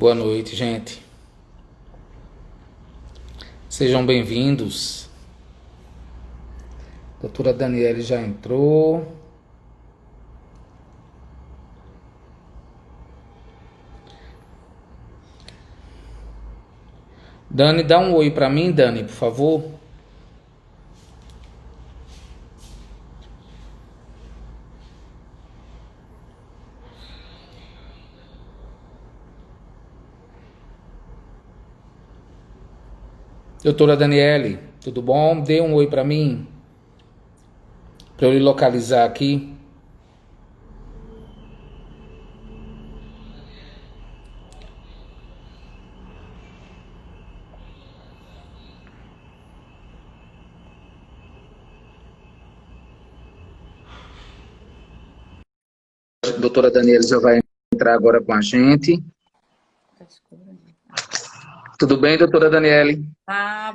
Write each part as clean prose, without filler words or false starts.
Boa noite, gente. Sejam bem-vindos. Doutora Daniele já entrou. Dani, dá um oi para mim, Dani, por favor. Doutora Daniele, tudo bom? Dê um oi para mim, para eu lhe localizar aqui. A doutora Daniele já vai entrar agora com a gente. Tudo bem, doutora Daniele?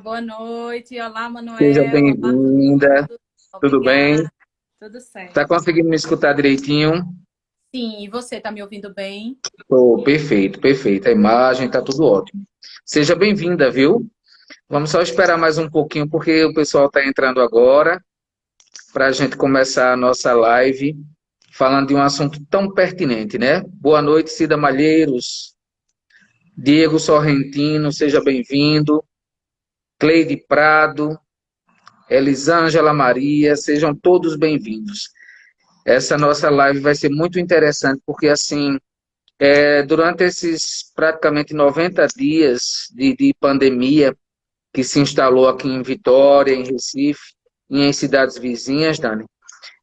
Boa noite. Olá, Seja Manuel. Olá, bem-vinda. todos. Tudo bem? Obrigada. Tudo Tá certo. conseguindo me escutar direitinho? Sim, e você está me ouvindo bem? Oh, perfeito, perfeito. A imagem tá tudo ótimo. Seja bem-vinda, viu? Vamos só esperar mais um pouquinho, porque o pessoal está entrando agora, para a gente começar a nossa live falando de um assunto tão pertinente, né? Boa noite, Cida Malheiros, Diego Sorrentino, seja bem-vindo, Cleide Prado, Elisângela Maria, sejam todos bem-vindos. Essa nossa live vai ser muito interessante, porque assim, durante esses praticamente 90 dias de pandemia, que se instalou aqui em Vitória, em Recife e em cidades vizinhas, Dani,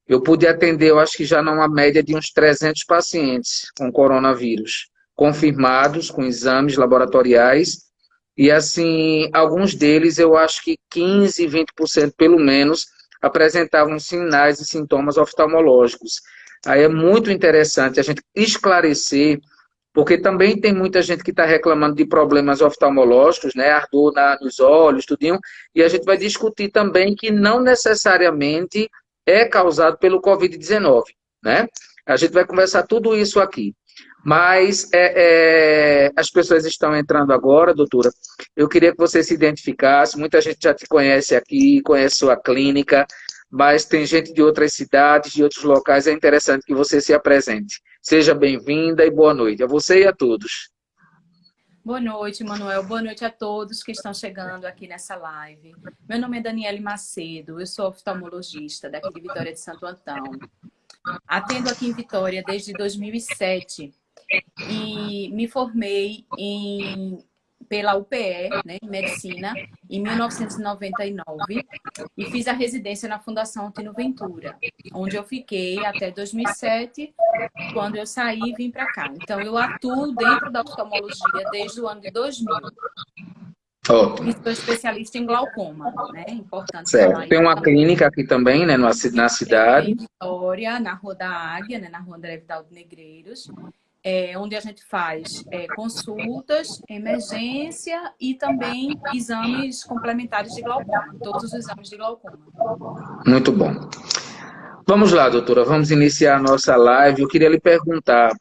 eu pude atender, eu acho que já numa média de uns 300 pacientes com coronavírus, confirmados com exames laboratoriais, e assim, alguns deles, eu acho que 15, 20% pelo menos, apresentavam sinais e sintomas oftalmológicos. Aí é muito interessante a gente esclarecer porque também tem muita gente que está reclamando de problemas oftalmológicos, né? Ardor nos olhos, tudinho. E a gente vai discutir também que não necessariamente é causado pelo Covid-19, né? A gente vai conversar tudo isso aqui. Mas as pessoas estão entrando agora, doutora. Eu queria que você se identificasse. Muita gente já te conhece aqui, conhece sua clínica, mas tem gente de outras cidades, de outros locais. É interessante que você se apresente. Seja bem-vinda e boa noite a você e a todos. Boa noite, Manuel. Boa noite a todos que estão chegando aqui nessa live. Meu nome é Daniele Macedo, eu sou oftalmologista daqui de Vitória de Santo Antão. Atendo aqui em Vitória desde 2007 e me formei pela UPE, né, em medicina, em 1999 e fiz a residência na Fundação Tino Ventura, onde eu fiquei até 2007, quando eu saí e vim para cá. Então, eu atuo dentro da oftalmologia desde o ano de 2000 e Ótimo. sou especialista em glaucoma, né? É importante falar Certo. Tem isso uma também. clínica aqui também, né, na Tenho aqui em cidade. Vitória, na Rua da Águia, né, na Rua André Vidal de Negreiros, onde a gente faz consultas, emergência e também exames complementares de glaucoma, todos os exames de glaucoma. Muito bom. Vamos lá, doutora, vamos iniciar a nossa live. Eu queria lhe perguntar: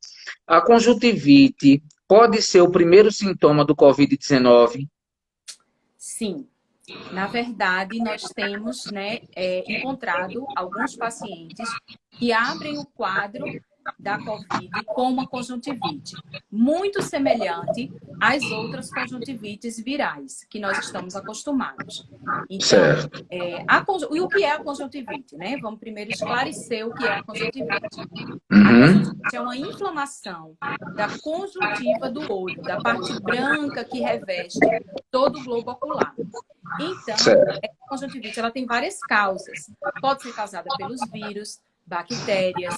a conjuntivite pode ser o primeiro sintoma do Covid-19? Sim, na verdade, nós temos, né, encontrado alguns pacientes que abrem o quadro da COVID com uma conjuntivite, muito semelhante às outras conjuntivites virais que nós estamos acostumados. Então, Certo. e o que é a conjuntivite, né? Vamos primeiro esclarecer o que é a conjuntivite. A Uhum. conjuntivite é uma inflamação da conjuntiva do olho, da parte branca que reveste todo o globo ocular. Então, Certo. a conjuntivite ela tem várias causas. Pode ser causada pelos vírus, bactérias,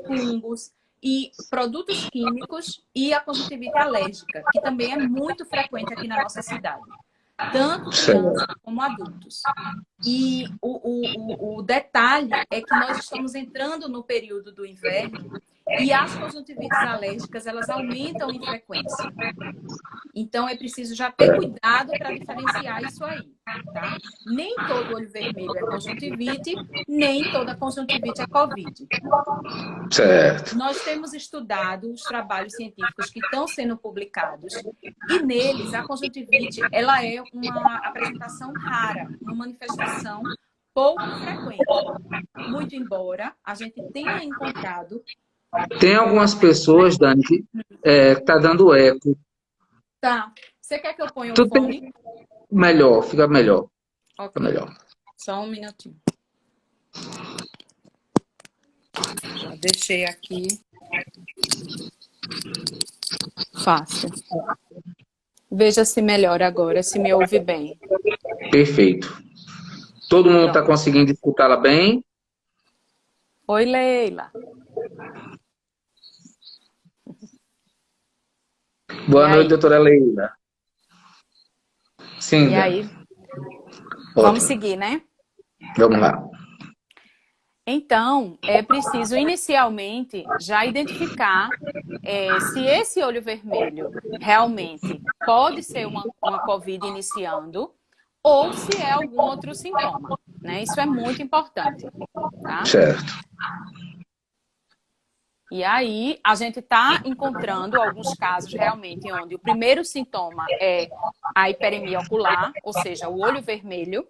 fungos e produtos químicos e a conjuntivite alérgica, que também é muito frequente aqui na nossa cidade. Tanto crianças Certo. como adultos. E o detalhe é que nós estamos entrando no período do inverno E as conjuntivites alérgicas, elas aumentam em frequência. Então, é preciso já ter cuidado para diferenciar isso aí, tá? Nem todo olho vermelho é conjuntivite, nem toda conjuntivite é COVID. Certo. Nós temos estudado os trabalhos científicos que estão sendo publicados e neles a conjuntivite ela é uma apresentação rara, uma manifestação pouco frequente. Muito embora a gente tenha encontrado... Tem algumas pessoas, Dani, que tá dando eco. Tá. Você quer que eu ponha o Tu fone? tem... Melhor, fica melhor. Ok. Fica melhor. Só um minutinho. Já deixei aqui. Fácil. Veja se melhora agora, se me ouve bem. Perfeito. Todo mundo está Pronto. conseguindo escutá-la bem? Oi, Leila. Boa E noite, aí? doutora Leila. Sim, E aí? ótimo. Vamos seguir, né? Vamos lá. Então, é preciso inicialmente já identificar se esse olho vermelho realmente pode ser uma COVID iniciando ou se é algum outro sintoma, né? Isso é muito importante, tá? Certo. E aí, a gente está encontrando alguns casos realmente onde o primeiro sintoma é a hiperemia ocular, ou seja, o olho vermelho,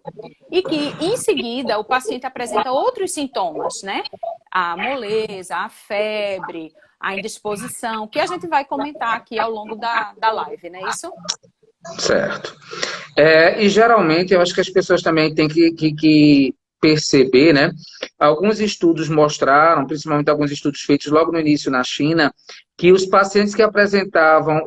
e que, em seguida, o paciente apresenta outros sintomas, né? A moleza, a febre, a indisposição, que a gente vai comentar aqui ao longo da live, não é isso? Certo. E geralmente eu acho que as pessoas também têm que perceber, né? Alguns estudos mostraram, principalmente alguns estudos feitos logo no início na China, que os pacientes que apresentavam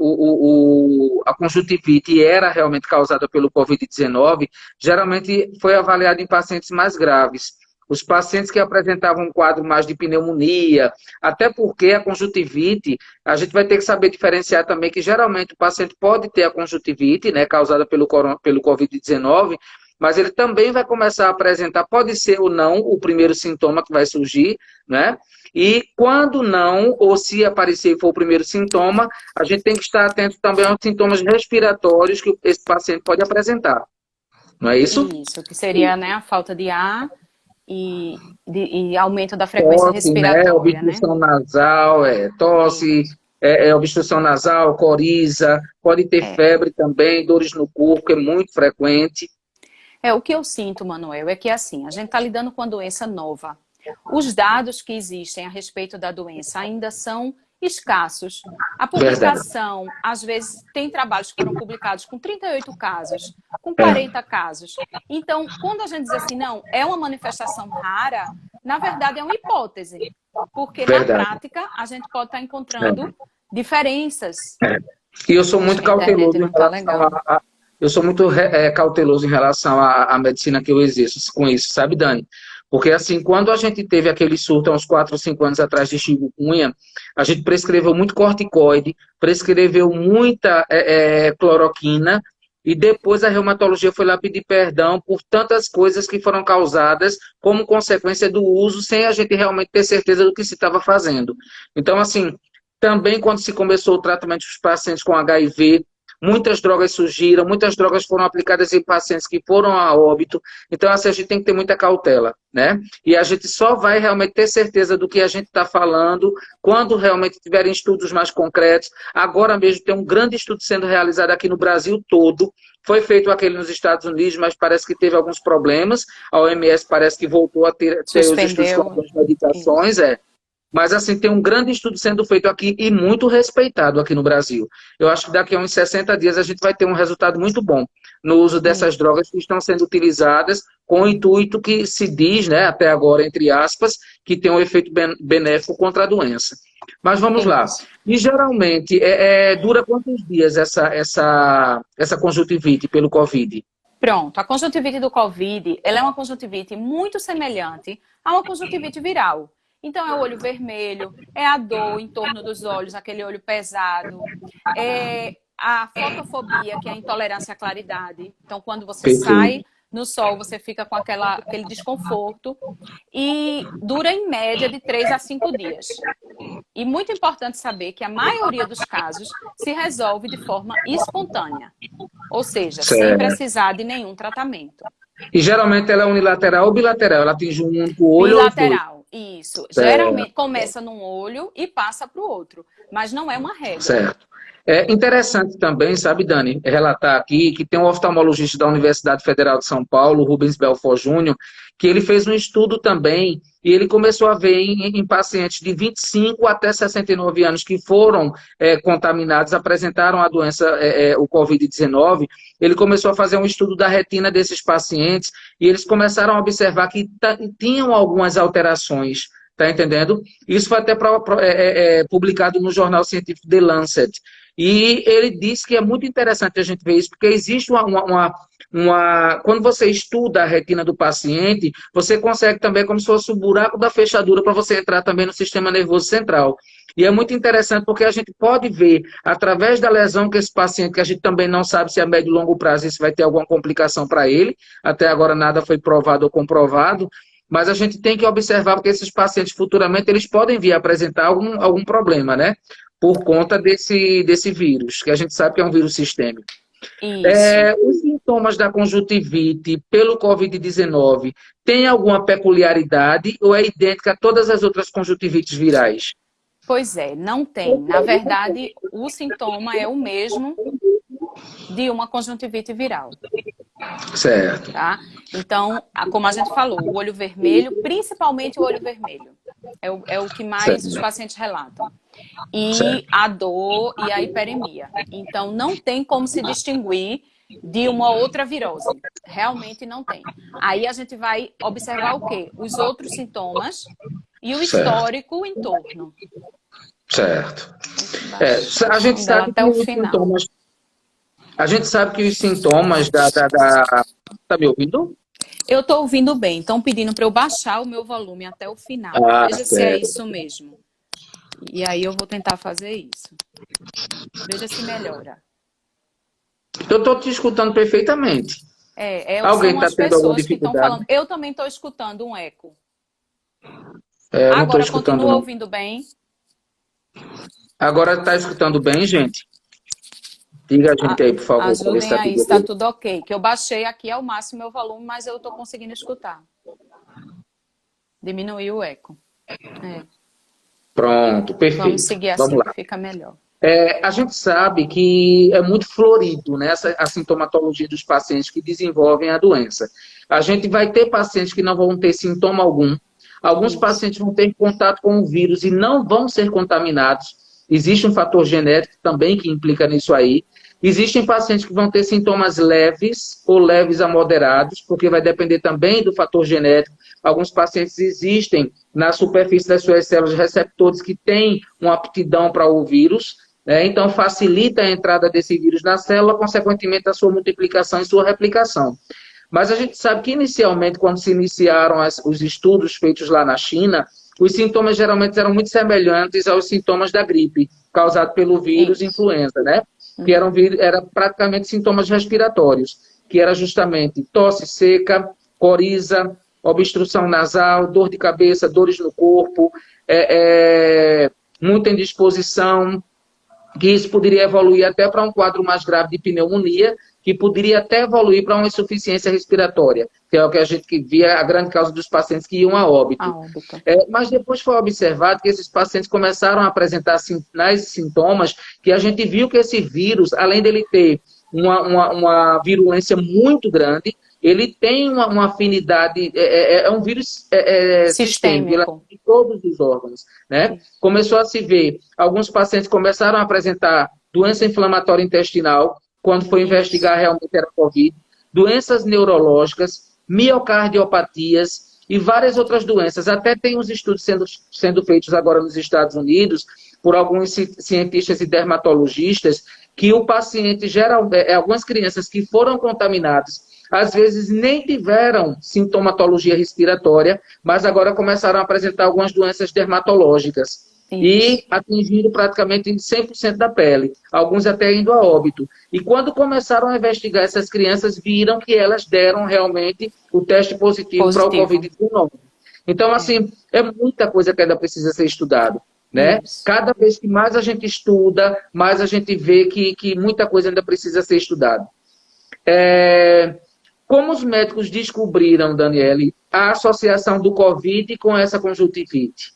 a conjuntivite era realmente causada pelo Covid-19, geralmente foi avaliado em pacientes mais graves. Os pacientes que apresentavam um quadro mais de pneumonia, até porque a conjuntivite, a gente vai ter que saber diferenciar também que geralmente o paciente pode ter a conjuntivite, né, causada pelo Covid-19, mas ele também vai começar a apresentar, pode ser ou não, o primeiro sintoma que vai surgir, né? E quando não, ou se aparecer e for o primeiro sintoma, a gente tem que estar atento também aos sintomas respiratórios que esse paciente pode apresentar. Não é isso? Isso, que seria, né, a falta de ar e aumento da frequência Tosse, né? respiratória, né? Obstrução nasal, tosse, Isso. obstrução nasal, coriza, pode ter febre também, dores no corpo, que é muito frequente. O que eu sinto, Manuel, é que assim, a gente está lidando com uma doença nova. Os dados que existem a respeito da doença ainda são escassos. A publicação, às vezes, tem trabalhos que foram publicados com 38 casos, com 40 casos. Então, quando a gente diz assim, não, é uma manifestação rara, na verdade é uma hipótese. Porque na prática, a gente pode estar encontrando diferenças. E eu sou muito cauteloso não tá legal. Eu sou muito cauteloso em relação à medicina que eu exerço com isso, sabe, Dani? Porque, assim, quando a gente teve aquele surto há uns 4 ou 5 anos atrás de chikungunya, a gente prescreveu muito corticoide, prescreveu muita cloroquina, e depois a reumatologia foi lá pedir perdão por tantas coisas que foram causadas como consequência do uso, sem a gente realmente ter certeza do que se estava fazendo. Então, assim, também quando se começou o tratamento dos pacientes com HIV, muitas drogas surgiram, muitas drogas foram aplicadas em pacientes que foram a óbito. Então, assim, a gente tem que ter muita cautela, né? E a gente só vai realmente ter certeza do que a gente está falando quando realmente tiverem estudos mais concretos. Agora mesmo tem um grande estudo sendo realizado aqui no Brasil todo. Foi feito aquele nos Estados Unidos, mas parece que teve alguns problemas. A OMS parece que voltou a ter os estudos com algumas medicações, Mas, assim, tem um grande estudo sendo feito aqui e muito respeitado aqui no Brasil. Eu acho que daqui a uns 60 dias a gente vai ter um resultado muito bom no uso dessas drogas que estão sendo utilizadas com o intuito que se diz, né, até agora, entre aspas, que tem um efeito benéfico contra a doença. Mas vamos lá. E, geralmente, dura quantos dias essa conjuntivite pelo Covid? Pronto, a conjuntivite do Covid, ela é uma conjuntivite muito semelhante a uma conjuntivite viral. Então, é o olho vermelho, é a dor em torno dos olhos, aquele olho pesado, é a fotofobia, que é a intolerância à claridade. Então, quando você sai no sol, você fica com aquele desconforto e dura, em média, de 3 a 5 dias. E muito importante saber que a maioria dos casos se resolve de forma espontânea. Ou seja, sem precisar de nenhum tratamento. E geralmente ela é unilateral ou bilateral? Ela atinge um único olho ou os dois? Bilateral, isso. Geralmente começa num olho e passa para o outro. Mas não é uma regra. Certo. É interessante também, sabe, Dani, relatar aqui que tem um oftalmologista da Universidade Federal de São Paulo, Rubens Belfort Júnior, que ele fez um estudo também e ele começou a ver em pacientes de 25 até 69 anos que foram contaminados, apresentaram a doença, o Covid-19, ele começou a fazer um estudo da retina desses pacientes e eles começaram a observar que tinham algumas alterações. Tá entendendo? Isso foi até publicado no jornal científico The Lancet. E ele disse que é muito interessante a gente ver isso, porque existe quando você estuda a retina do paciente, você consegue também, como se fosse o buraco da fechadura, para você entrar também no sistema nervoso central. E é muito interessante porque a gente pode ver, através da lesão que esse paciente, que a gente também não sabe se a médio e longo prazo isso vai ter alguma complicação para ele, até agora nada foi provado ou comprovado, mas a gente tem que observar porque esses pacientes futuramente eles podem vir a apresentar algum problema, né? Por conta desse vírus, que a gente sabe que é um vírus sistêmico. Os sintomas da conjuntivite pelo Covid-19 têm alguma peculiaridade ou é idêntica a todas as outras conjuntivites virais? Pois é, não tem. Na verdade, o sintoma é o mesmo de uma conjuntivite viral. Certo. Tá? Então, como a gente falou, o olho vermelho, principalmente o olho vermelho, é o que mais os pacientes relatam. E a dor e a hiperemia. Então, não tem como se distinguir de uma outra virose. Realmente não tem. Aí a gente vai observar o quê? Os outros sintomas e o histórico em torno. Certo. A gente sabe que os sintomas... A gente sabe que os sintomas Tá me ouvindo? Eu estou ouvindo bem. Estão pedindo para eu baixar o meu volume até o final. Veja se é isso mesmo. E aí eu vou tentar fazer isso. Veja se melhora. Eu estou te escutando perfeitamente. Alguém está tendo alguma dificuldade? Eu também estou escutando um eco. Agora continua ouvindo bem? Agora está escutando bem, gente? Diga a gente aí, por favor. Ajudem aí, está tudo ok. Que eu baixei aqui ao máximo meu volume, mas eu estou conseguindo escutar. Diminuiu o eco. Pronto, perfeito. Vamos seguir assim, que fica melhor. A gente sabe que é muito florido, né, a sintomatologia dos pacientes que desenvolvem a doença. A gente vai ter pacientes que não vão ter sintoma algum. Alguns pacientes vão ter contato com o vírus e não vão ser contaminados. Existe um fator genético também que implica nisso aí. Existem pacientes que vão ter sintomas leves ou leves a moderados, porque vai depender também do fator genético. Alguns pacientes existem na superfície das suas células receptores que têm uma aptidão para o vírus, né? Então facilita a entrada desse vírus na célula, consequentemente a sua multiplicação e sua replicação. Mas a gente sabe que inicialmente, quando se iniciaram os estudos feitos lá na China, os sintomas geralmente eram muito semelhantes aos sintomas da gripe, causado pelo vírus influenza, né? Que era praticamente sintomas respiratórios, que era justamente tosse seca, coriza, obstrução nasal, dor de cabeça, dores no corpo, muita indisposição, que isso poderia evoluir até para um quadro mais grave de pneumonia, que poderia até evoluir para uma insuficiência respiratória, que é o que a gente via a grande causa dos pacientes que iam a óbito. Mas depois foi observado que esses pacientes começaram a apresentar sinais e sintomas que a gente viu que esse vírus, além dele ter uma virulência muito grande, ele tem uma afinidade, é um vírus sistêmico de todos os órgãos, né? Começou a se ver, alguns pacientes começaram a apresentar doença inflamatória intestinal, quando foi investigar realmente era Covid, doenças neurológicas, miocardiopatias e várias outras doenças. Até tem uns estudos sendo feitos agora nos Estados Unidos por alguns cientistas e dermatologistas que o paciente, algumas crianças que foram contaminadas, às vezes nem tiveram sintomatologia respiratória, mas agora começaram a apresentar algumas doenças dermatológicas. E atingindo praticamente 100% da pele, alguns até indo a óbito. E quando começaram a investigar essas crianças, viram que elas deram realmente o teste positivo para o Covid-19. Então, assim, é muita coisa que ainda precisa ser estudado. né? Isso. Cada vez que mais a gente estuda, mais a gente vê que muita coisa ainda precisa ser estudada. Como os médicos descobriram, Daniele, a associação do Covid com essa conjuntivite?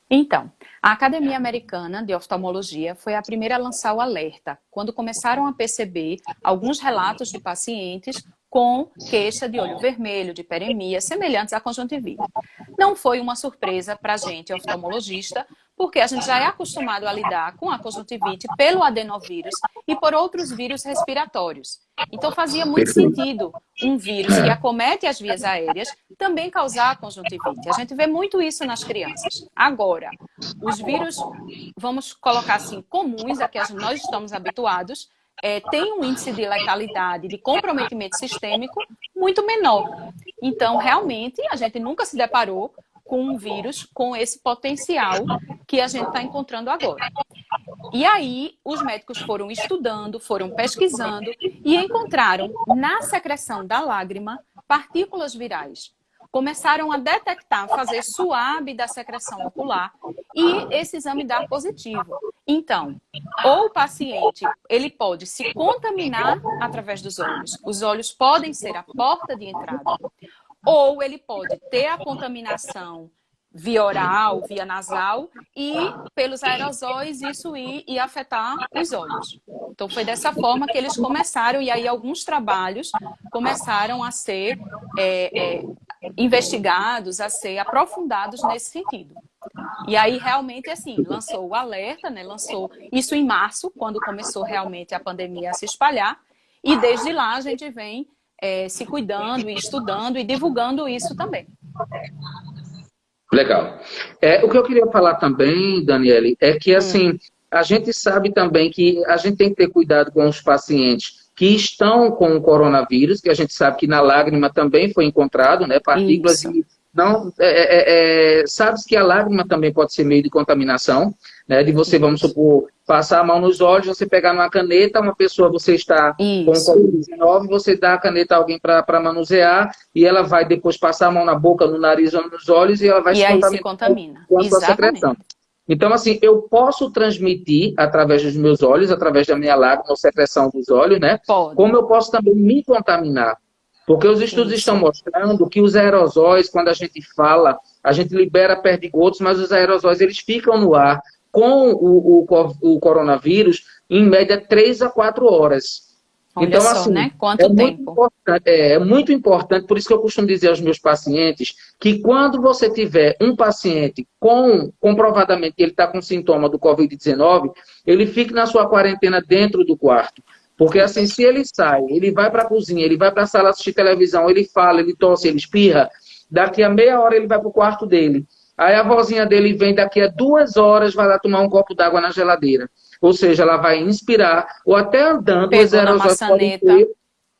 Então, a Academia Americana de Oftalmologia foi a primeira a lançar o alerta, quando começaram a perceber alguns relatos de pacientes com queixa de olho vermelho, de hiperemia, semelhantes à conjuntivite. Não foi uma surpresa para a gente, oftalmologista, porque a gente já é acostumado a lidar com a conjuntivite pelo adenovírus e por outros vírus respiratórios. Então fazia muito sentido um vírus que acomete as vias aéreas também causar a conjuntivite. A gente vê muito isso nas crianças. Agora, os vírus, vamos colocar assim, comuns, a que nós estamos habituados, tem um índice de letalidade, de comprometimento sistêmico muito menor. Então, realmente, a gente nunca se deparou com um vírus com esse potencial que a gente está encontrando agora. E aí, os médicos foram estudando, foram pesquisando e encontraram na secreção da lágrima partículas virais. Começaram a detectar, fazer SWAB da secreção ocular e esse exame dar positivo. Então, ou o paciente ele pode se contaminar através dos olhos. Os olhos podem ser a porta de entrada. Ou ele pode ter a contaminação via oral, via nasal e pelos aerosóis isso ir e afetar os olhos. Então foi dessa forma que eles começaram e aí alguns trabalhos começaram a ser investigados, a ser aprofundados nesse sentido. E aí realmente assim, lançou o alerta, né? Lançou isso em março, quando começou realmente a pandemia a se espalhar e desde lá a gente vem se cuidando e estudando e divulgando isso também. Legal. O que eu queria falar também, Daniele, é que assim, a gente sabe também que a gente tem que ter cuidado com os pacientes que estão com o coronavírus, que a gente sabe que na lágrima também foi encontrado, né, partículas Isso. de... Não, sabe-se que a lágrima também pode ser meio de contaminação, né, de você, vamos supor, passar a mão nos olhos, você pegar numa caneta, uma pessoa, você está com Covid-19, você dá a caneta a alguém para manusear, e ela vai depois passar a mão na boca, no nariz ou nos olhos, e ela vai se contamina com a sua secreção. Então, assim, eu posso transmitir através dos meus olhos, através da minha lágrima ou secreção dos olhos, né? Pode. Como eu posso também me contaminar. Porque os estudos estão mostrando que os aerosóis, quando a gente fala, a gente libera perdigotos, mas os aerosóis eles ficam no ar com o coronavírus em média 3 a 4 horas. Olha então, só, assim, né? Quanto tempo? É muito importante, por isso que eu costumo dizer aos meus pacientes que quando você tiver um paciente comprovadamente que ele está com sintoma do Covid-19, ele fique na sua quarentena dentro do quarto. Porque assim, se ele sai, ele vai para a cozinha, ele vai para a sala assistir televisão, ele fala, ele tosse, ele espirra, daqui a meia hora ele vai para o quarto dele. Aí a vozinha dele vem daqui a 2 horas, vai lá tomar um copo d'água na geladeira. Ou seja, ela vai inspirar, ou até andando, os aerosóis podem ter,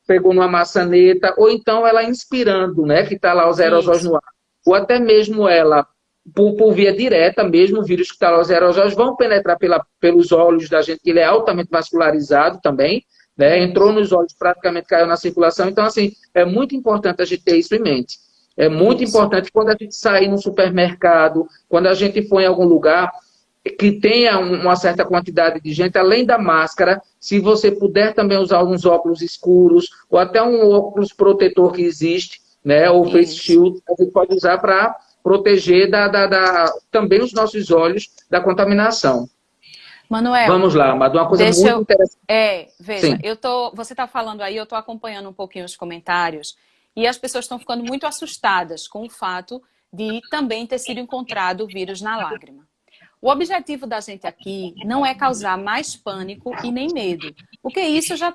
pegou numa maçaneta, ou então ela inspirando, né, que está lá os aerosóis no ar. Ou até mesmo ela, por via direta, mesmo o vírus que está lá, os aerosóis vão penetrar pelos olhos da gente, que ele é altamente vascularizado também, né, entrou nos olhos, praticamente caiu na circulação. Então, assim, é muito importante a gente ter isso em mente. É muito importante quando a gente sair no supermercado, quando a gente for em algum lugar que tenha uma certa quantidade de gente, além da máscara, se você puder também usar uns óculos escuros, ou até um óculos protetor que existe, né, ou face shield, a gente pode usar para proteger também os nossos olhos da contaminação. Manuel, vamos lá, mas uma coisa muito interessante. Veja, você está falando aí, eu estou acompanhando um pouquinho os comentários, e as pessoas estão ficando muito assustadas com o fato de também ter sido encontrado o vírus na lágrima. O objetivo da gente aqui não é causar mais pânico e nem medo, porque isso já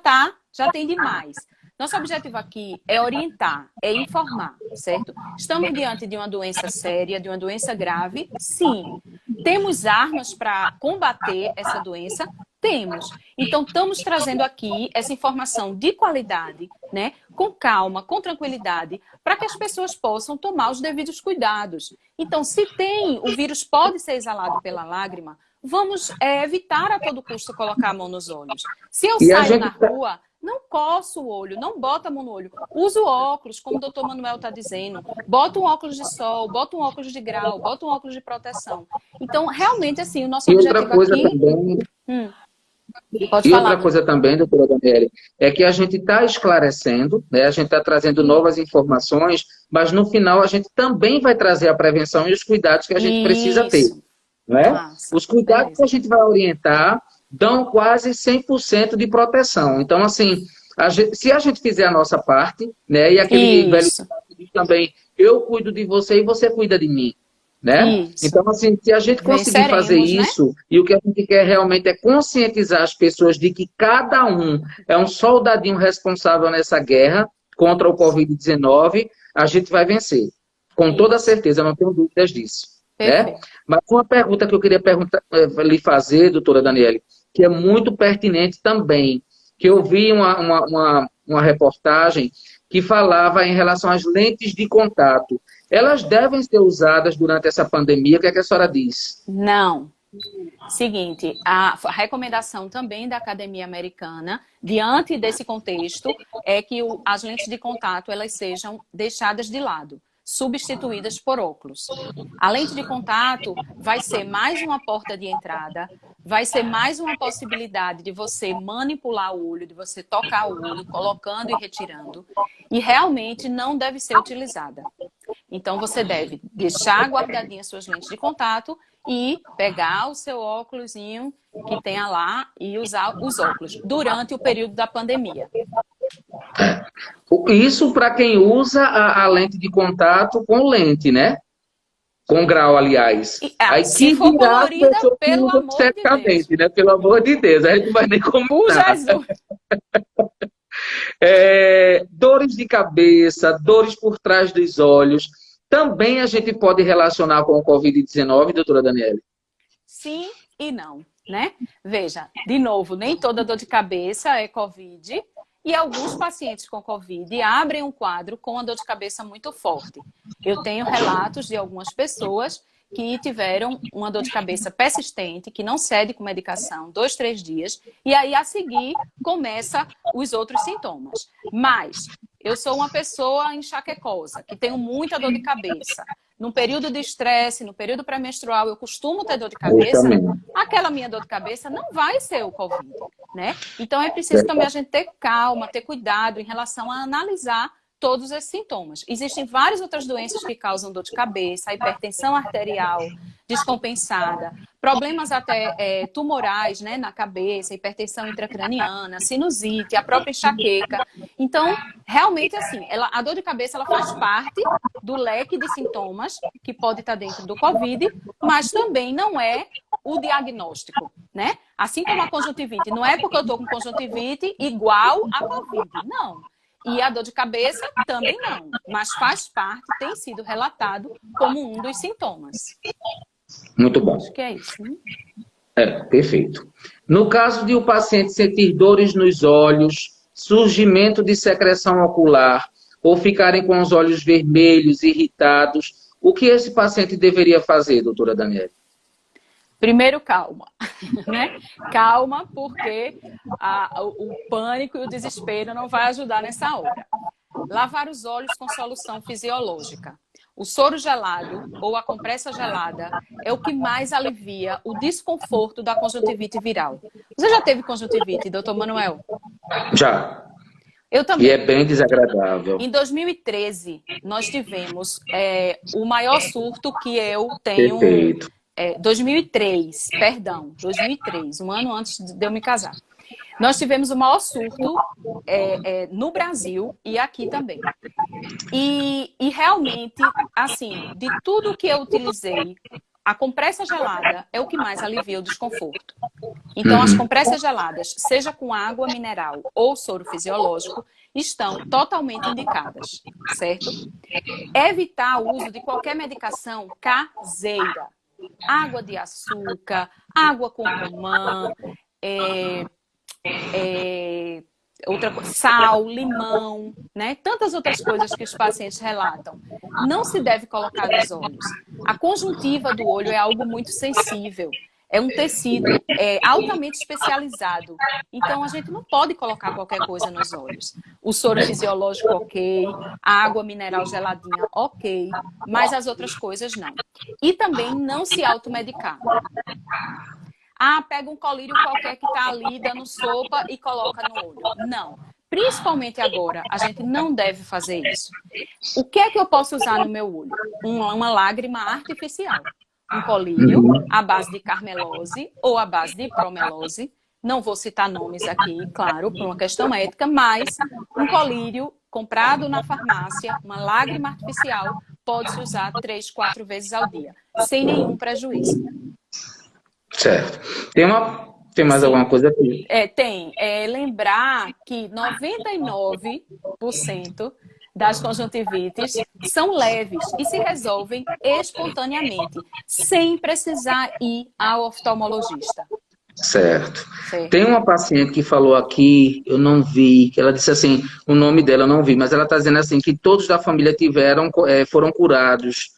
tem demais. Nosso objetivo aqui é orientar, é informar, certo? Estamos diante de uma doença séria, de uma doença grave? Sim. Temos armas para combater essa doença? Temos. Então, estamos trazendo aqui essa informação de qualidade, né? Com calma, com tranquilidade, para que as pessoas possam tomar os devidos cuidados. Então, se o vírus pode ser exalado pela lágrima, vamos evitar a todo custo colocar a mão nos olhos. Se eu saio na rua, Não coça o olho, não bota a mão no olho. Usa o óculos, como o doutor Manuel está dizendo. Bota um óculos de sol, bota um óculos de grau, bota um óculos de proteção. Então, realmente, assim, o nosso E outra objetivo coisa aqui... também, Pode falar, Manuel. doutora Daniele, é que a gente está esclarecendo, né? A gente está trazendo novas informações, mas no final a gente também vai trazer a prevenção e os cuidados que a gente precisa ter, Isso. né? Massa. Os cuidados que Beleza. a gente vai orientar dão quase 100% de proteção. Então, assim, se a gente fizer a nossa parte, né? E aquele velho Isso. que diz também, eu cuido de você e você cuida de mim, né? Isso. Então, assim, se a gente conseguir fazer Venceremos, né? isso, e o que a gente quer realmente é conscientizar as pessoas de que cada um é um soldadinho responsável nessa guerra contra o Covid-19, a gente vai vencer. Com toda Isso. certeza, eu não tenho dúvidas disso. Né? Perfeito. Mas uma pergunta que eu queria lhe fazer, doutora Daniele, que é muito pertinente também, que eu vi uma reportagem que falava em relação às lentes de contato. Elas devem ser usadas durante essa pandemia, o que é que a senhora diz? Não. Seguinte, a recomendação também da Academia Americana, diante desse contexto, é que as lentes de contato elas sejam deixadas de lado, substituídas por óculos. A lente de contato vai ser mais uma porta de entrada, vai ser mais uma possibilidade de você manipular o olho, de você tocar o olho, colocando e retirando, e realmente não deve ser utilizada. Então, você deve deixar guardadinhas suas lentes de contato e pegar o seu óculosinho que tenha lá e usar os óculos durante o período da pandemia. Isso para quem usa a lente de contato com lente, né? Com grau, aliás. Aí Se que for dirá as colorida, pessoas que pelo usam amor de Deus. esteticamente, né? Pelo amor de Deus, a gente não vai nem Por comentar. Jesus. Dores de cabeça, dores por trás dos olhos, também a gente pode relacionar com o Covid-19, doutora Daniele? Sim e não, né? Veja, de novo, nem toda dor de cabeça é Covid e alguns pacientes com Covid abrem um quadro com uma dor de cabeça muito forte. Eu tenho relatos de algumas pessoas que tiveram uma dor de cabeça persistente, que não cede com medicação, 2, 3 dias, e aí a seguir começa os outros sintomas. Mas eu sou uma pessoa enxaquecosa, que tenho muita dor de cabeça. No período de estresse, no período pré-menstrual, eu costumo ter dor de cabeça. Aquela minha dor de cabeça não vai ser o Covid, né? Então é preciso também a gente ter calma, ter cuidado em relação a analisar todos esses sintomas. Existem várias outras doenças que causam dor de cabeça, a hipertensão arterial descompensada, problemas até tumorais, né, na cabeça, hipertensão intracraniana, sinusite, a própria enxaqueca. Então, realmente, assim, a dor de cabeça ela faz parte do leque de sintomas que pode estar dentro do Covid, mas também não é o diagnóstico, né? Assim como a conjuntivite, não é porque eu estou com conjuntivite igual a Covid, não. E a dor de cabeça também não, mas faz parte, tem sido relatado como um dos sintomas. Muito bom. Acho que é isso, né? Perfeito. No caso de o paciente sentir dores nos olhos, surgimento de secreção ocular, ou ficarem com os olhos vermelhos, irritados, o que esse paciente deveria fazer, doutora Daniele? Primeiro, calma, né? Calma, porque o pânico e o desespero não vai ajudar nessa hora. Lavar os olhos com solução fisiológica. O soro gelado ou a compressa gelada é o que mais alivia o desconforto da conjuntivite viral. Você já teve conjuntivite, doutor Manuel? Já. Eu também. E é bem desagradável. Em 2013, nós tivemos o maior surto que eu tenho... Perfeito. 2003, um ano antes de eu me casar. Nós tivemos o maior surto no Brasil e aqui também. E realmente, assim, de tudo que eu utilizei, a compressa gelada é o que mais alivia o desconforto. Então, as compressas geladas, seja com água mineral ou soro fisiológico, estão totalmente indicadas, certo? Evitar o uso de qualquer medicação caseira. Água de açúcar, água com romã, sal, limão, né? Tantas outras coisas que os pacientes relatam. Não se deve colocar nos olhos. A conjuntiva do olho é algo muito sensível. é um tecido altamente especializado. Então, a gente não pode colocar qualquer coisa nos olhos. O soro fisiológico, ok. A água mineral geladinha, ok. Mas as outras coisas, não. E também não se automedicar. Pega um colírio qualquer que está ali dando sopa e coloca no olho. Não. Principalmente agora, a gente não deve fazer isso. O que é que eu posso usar no meu olho? Uma lágrima artificial. Um colírio à base de carmelose ou à base de promelose. Não vou citar nomes aqui, claro, por uma questão ética, mas um colírio comprado na farmácia, uma lágrima artificial, pode-se usar 3, 4 vezes ao dia, sem nenhum prejuízo. Certo. Tem mais Sim. alguma coisa aqui? Tem. Lembrar que 99% das conjuntivites são leves e se resolvem espontaneamente, sem precisar ir ao oftalmologista. Certo. Certo. Tem uma paciente que falou aqui, eu não vi, que ela disse assim, o nome dela eu não vi, mas ela está dizendo assim que todos da família foram curados,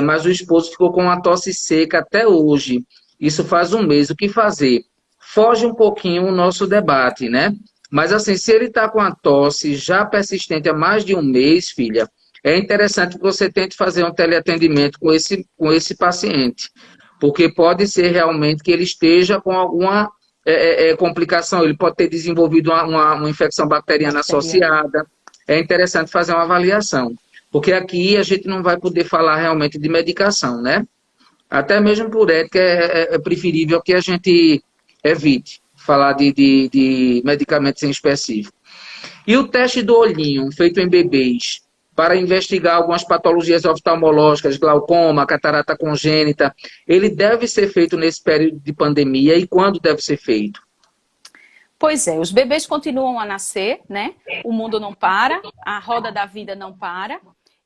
mas o esposo ficou com uma tosse seca até hoje. Isso faz um mês. O que fazer? Foge um pouquinho o nosso debate, né? Mas assim, se ele está com a tosse já persistente há mais de um mês, filha, é interessante que você tente fazer um teleatendimento com esse paciente. Porque pode ser realmente que ele esteja com alguma complicação, ele pode ter desenvolvido uma infecção bacteriana associada. É interessante fazer uma avaliação, porque aqui a gente não vai poder falar realmente de medicação, né? Até mesmo por ética é preferível que a gente evite falar de medicamentos em específico. E o teste do olhinho, feito em bebês, para investigar algumas patologias oftalmológicas, glaucoma, catarata congênita, ele deve ser feito nesse período de pandemia e quando deve ser feito? Pois é, os bebês continuam a nascer, né? O mundo não para, a roda da vida não para.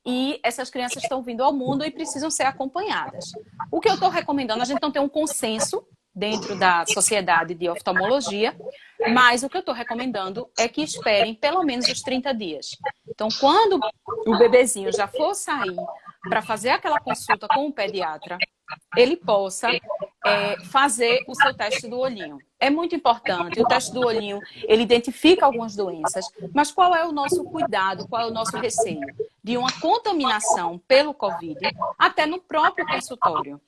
E essas crianças estão vindo ao mundo e precisam ser acompanhadas. O que eu estou recomendando, a gente não tem um consenso dentro da sociedade de oftalmologia, mas o que eu estou recomendando é que esperem pelo menos os 30 dias. Então, quando o bebezinho já for sair para fazer aquela consulta com o pediatra, ele possa fazer o seu teste do olhinho. É muito importante, o teste do olhinho, ele identifica algumas doenças, mas qual é o nosso cuidado, qual é o nosso receio? De uma contaminação pelo Covid até no próprio consultório.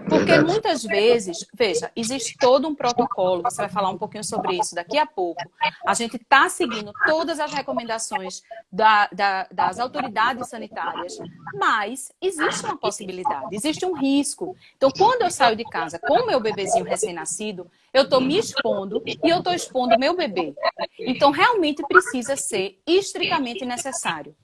Porque muitas vezes, veja, existe todo um protocolo, você vai falar um pouquinho sobre isso daqui a pouco. A gente está seguindo todas as recomendações das autoridades sanitárias, mas existe uma possibilidade, existe um risco. Então, quando eu saio de casa com o meu bebezinho recém-nascido, eu estou me expondo e eu estou expondo o meu bebê. Então, realmente precisa ser estritamente necessário.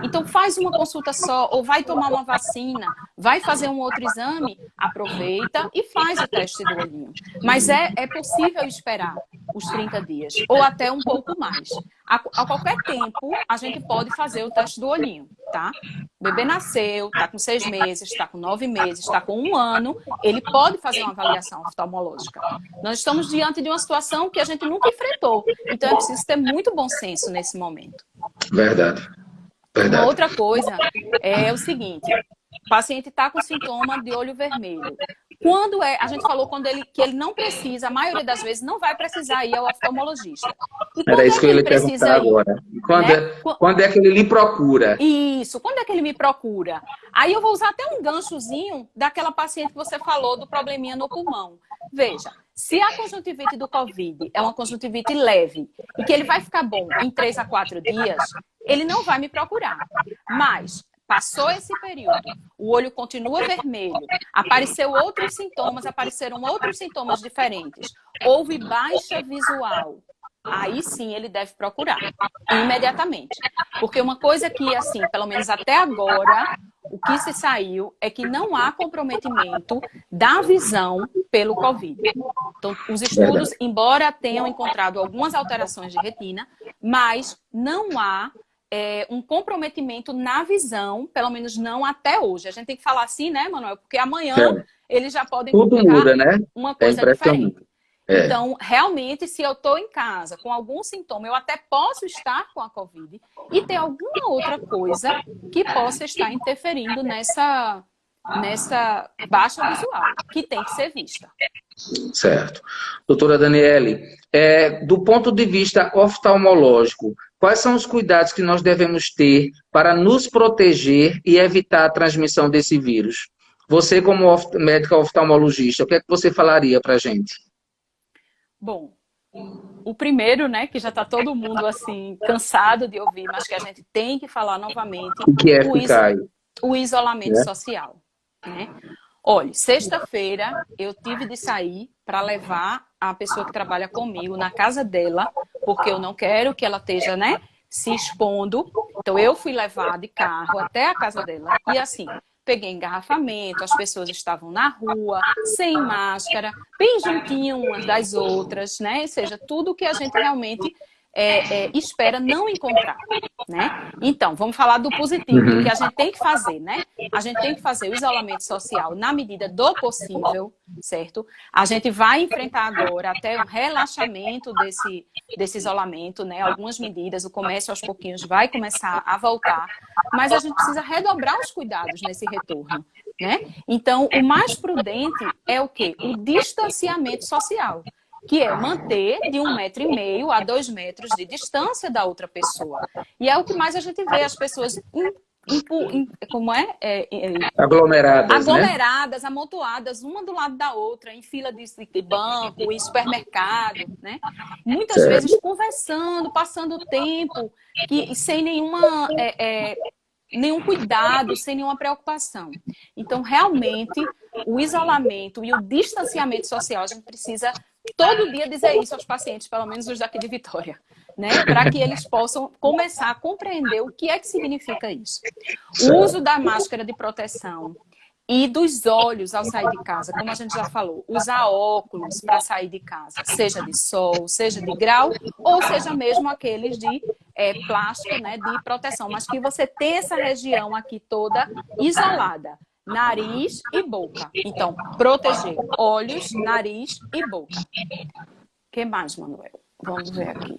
Então faz uma consulta só, ou vai tomar uma vacina, vai fazer um outro exame, aproveita e faz o teste do olhinho. Mas é possível esperar os 30 dias, ou até um pouco mais. A qualquer tempo, a gente pode fazer o teste do olhinho, tá? O bebê nasceu, está com 6 meses, está com 9 meses, está com 1 ano, ele pode fazer uma avaliação oftalmológica. Nós estamos diante de uma situação que a gente nunca enfrentou, então é preciso ter muito bom senso nesse momento. Verdade. Uma outra coisa é o seguinte, o paciente está com sintoma de olho vermelho. Quando a gente falou que ele não precisa, a maioria das vezes não vai precisar ir ao oftalmologista. Era isso que eu ia perguntar agora. Quando é que ele lhe procura? Isso, quando é que ele me procura? Aí eu vou usar até um ganchozinho daquela paciente que você falou do probleminha no pulmão. Veja, se a conjuntivite do Covid é uma conjuntivite leve e que ele vai ficar bom em 3 a 4 dias, ele não vai me procurar. Mas passou esse período, o olho continua vermelho, apareceram outros sintomas diferentes, houve baixa visual, aí sim ele deve procurar imediatamente. Porque uma coisa que, assim, pelo menos até agora, o que se saiu é que não há comprometimento da visão pelo Covid. Então, os estudos, embora tenham encontrado algumas alterações de retina, mas não há um comprometimento na visão, pelo menos não até hoje. A gente tem que falar assim, né, Manuel? Porque amanhã eles já podem muda, né? Uma coisa diferente. Então, realmente, se eu estou em casa com algum sintoma, eu até posso estar com a Covid e ter alguma outra coisa que possa estar interferindo nessa baixa visual, que tem que ser vista. Certo. Doutora Daniele, do ponto de vista oftalmológico, quais são os cuidados que nós devemos ter para nos proteger e evitar a transmissão desse vírus? Você, como médica oftalmologista, o que é que você falaria para a gente? Bom, o primeiro, né, que já está todo mundo assim cansado de ouvir, mas que a gente tem que falar novamente, O que é eficaz? o isolamento social, né? Olha, sexta-feira eu tive de sair para levar a pessoa que trabalha comigo na casa dela, porque eu não quero que ela esteja, né, se expondo. Então eu fui levar de carro até a casa dela e assim, peguei engarrafamento, as pessoas estavam na rua, sem máscara, bem juntinho umas das outras, né? Ou seja, tudo que a gente realmente espera não encontrar, né? Então, vamos falar do positivo, do que a gente tem que fazer, né? A gente tem que fazer o isolamento social na medida do possível, certo? A gente vai enfrentar agora até o relaxamento desse isolamento, né? Algumas medidas, o comércio aos pouquinhos vai começar a voltar, mas a gente precisa redobrar os cuidados nesse retorno, né? Então, o mais prudente é o quê? O distanciamento social, que é manter de 1,5 m a 2 metros de distância da outra pessoa. E é o que mais a gente vê, as pessoas aglomeradas, né? Amontoadas, uma do lado da outra, em fila de banco, em supermercado, né? Muitas vezes conversando, passando o tempo, sem nenhum cuidado, sem nenhuma preocupação. Então, realmente, o isolamento e o distanciamento social, a gente precisa todo dia dizer isso aos pacientes, pelo menos os daqui de Vitória, né? Para que eles possam começar a compreender o que é que significa isso. O uso da máscara de proteção e dos olhos ao sair de casa, como a gente já falou, usar óculos para sair de casa, seja de sol, seja de grau, ou seja mesmo aqueles de plástico, né, de proteção, mas que você tem essa região aqui toda isolada. Nariz e boca. Então, proteger olhos, nariz e boca. O que mais, Manuel? Vamos ver aqui.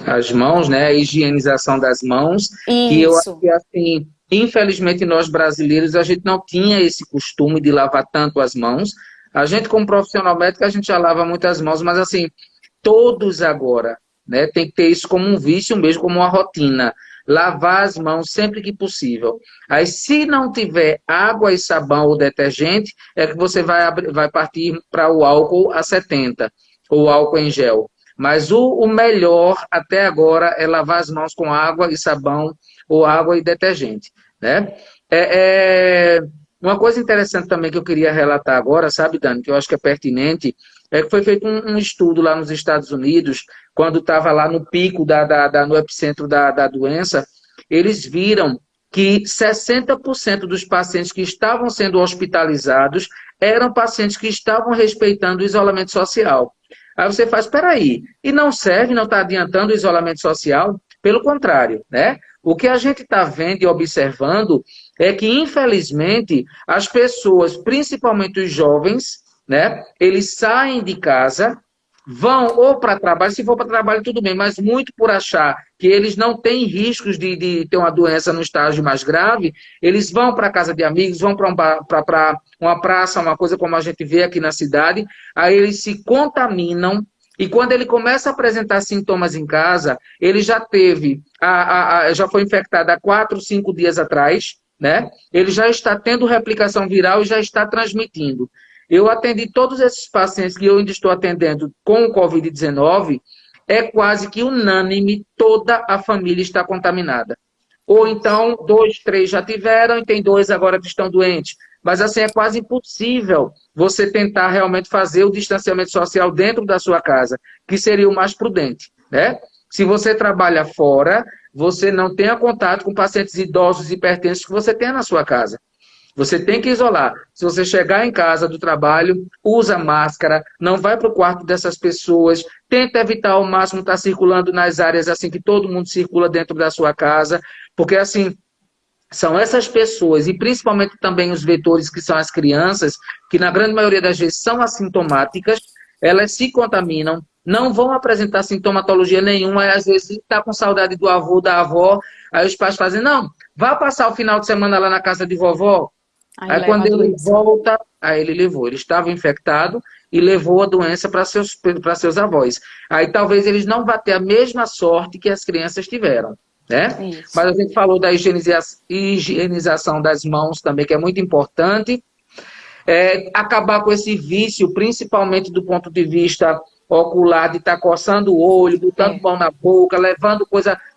As mãos, né? A higienização das mãos. Isso. Que eu acho que, assim, infelizmente, nós brasileiros, a gente não tinha esse costume de lavar tanto as mãos. A gente, como profissional médico, a gente já lava muitas mãos, mas, assim, todos agora, né? Tem que ter isso como um vício mesmo, como uma rotina. Lavar as mãos sempre que possível. Aí, se não tiver água e sabão ou detergente, é que você vai partir para o álcool a 70, ou álcool em gel. Mas o melhor até agora é lavar as mãos com água e sabão, ou água e detergente, né? Uma coisa interessante também que eu queria relatar agora, sabe, Dani, que eu acho que é pertinente, é que foi feito um estudo lá nos Estados Unidos, quando estava lá no pico, no epicentro da doença, eles viram que 60% dos pacientes que estavam sendo hospitalizados eram pacientes que estavam respeitando o isolamento social. Aí você faz, espera aí, e não serve, não está adiantando o isolamento social? Pelo contrário, né? O que a gente está vendo e observando é que, infelizmente, as pessoas, principalmente os jovens, né, eles saem de casa, vão ou para trabalho, se for para trabalho tudo bem, mas muito por achar que eles não têm riscos de ter uma doença no estágio mais grave, eles vão para a casa de amigos, vão para uma praça, uma coisa como a gente vê aqui na cidade, aí eles se contaminam, e quando ele começa a apresentar sintomas em casa, ele já teve, já foi infectado há 4, 5 dias atrás, né? Ele já está tendo replicação viral e já está transmitindo. Eu atendi todos esses pacientes que eu ainda estou atendendo com o Covid-19, é quase que unânime, toda a família está contaminada. Ou então, 2, 3 já tiveram e tem 2 agora que estão doentes. Mas assim, é quase impossível você tentar realmente fazer o distanciamento social dentro da sua casa, que seria o mais prudente, né? Se você trabalha fora, você não tenha contato com pacientes idosos e hipertensos que você tenha na sua casa. Você tem que isolar. Se você chegar em casa do trabalho, usa máscara, não vai para o quarto dessas pessoas, tenta evitar ao máximo estar circulando nas áreas assim que todo mundo circula dentro da sua casa, porque assim, são essas pessoas, e principalmente também os vetores que são as crianças, que na grande maioria das vezes são assintomáticas, elas se contaminam, não vão apresentar sintomatologia nenhuma, às vezes está com saudade do avô, da avó, aí os pais fazem, não, vá passar o final de semana lá na casa de vovó. Aí quando ele volta, aí ele levou. Ele estava infectado e levou a doença para seus avós. Aí talvez eles não vão ter a mesma sorte que as crianças tiveram, né? Isso. Mas a gente falou da higienização das mãos também, que é muito importante. Acabar com esse vício, principalmente do ponto de vista ocular, de estar coçando o olho, botando mão na boca, levando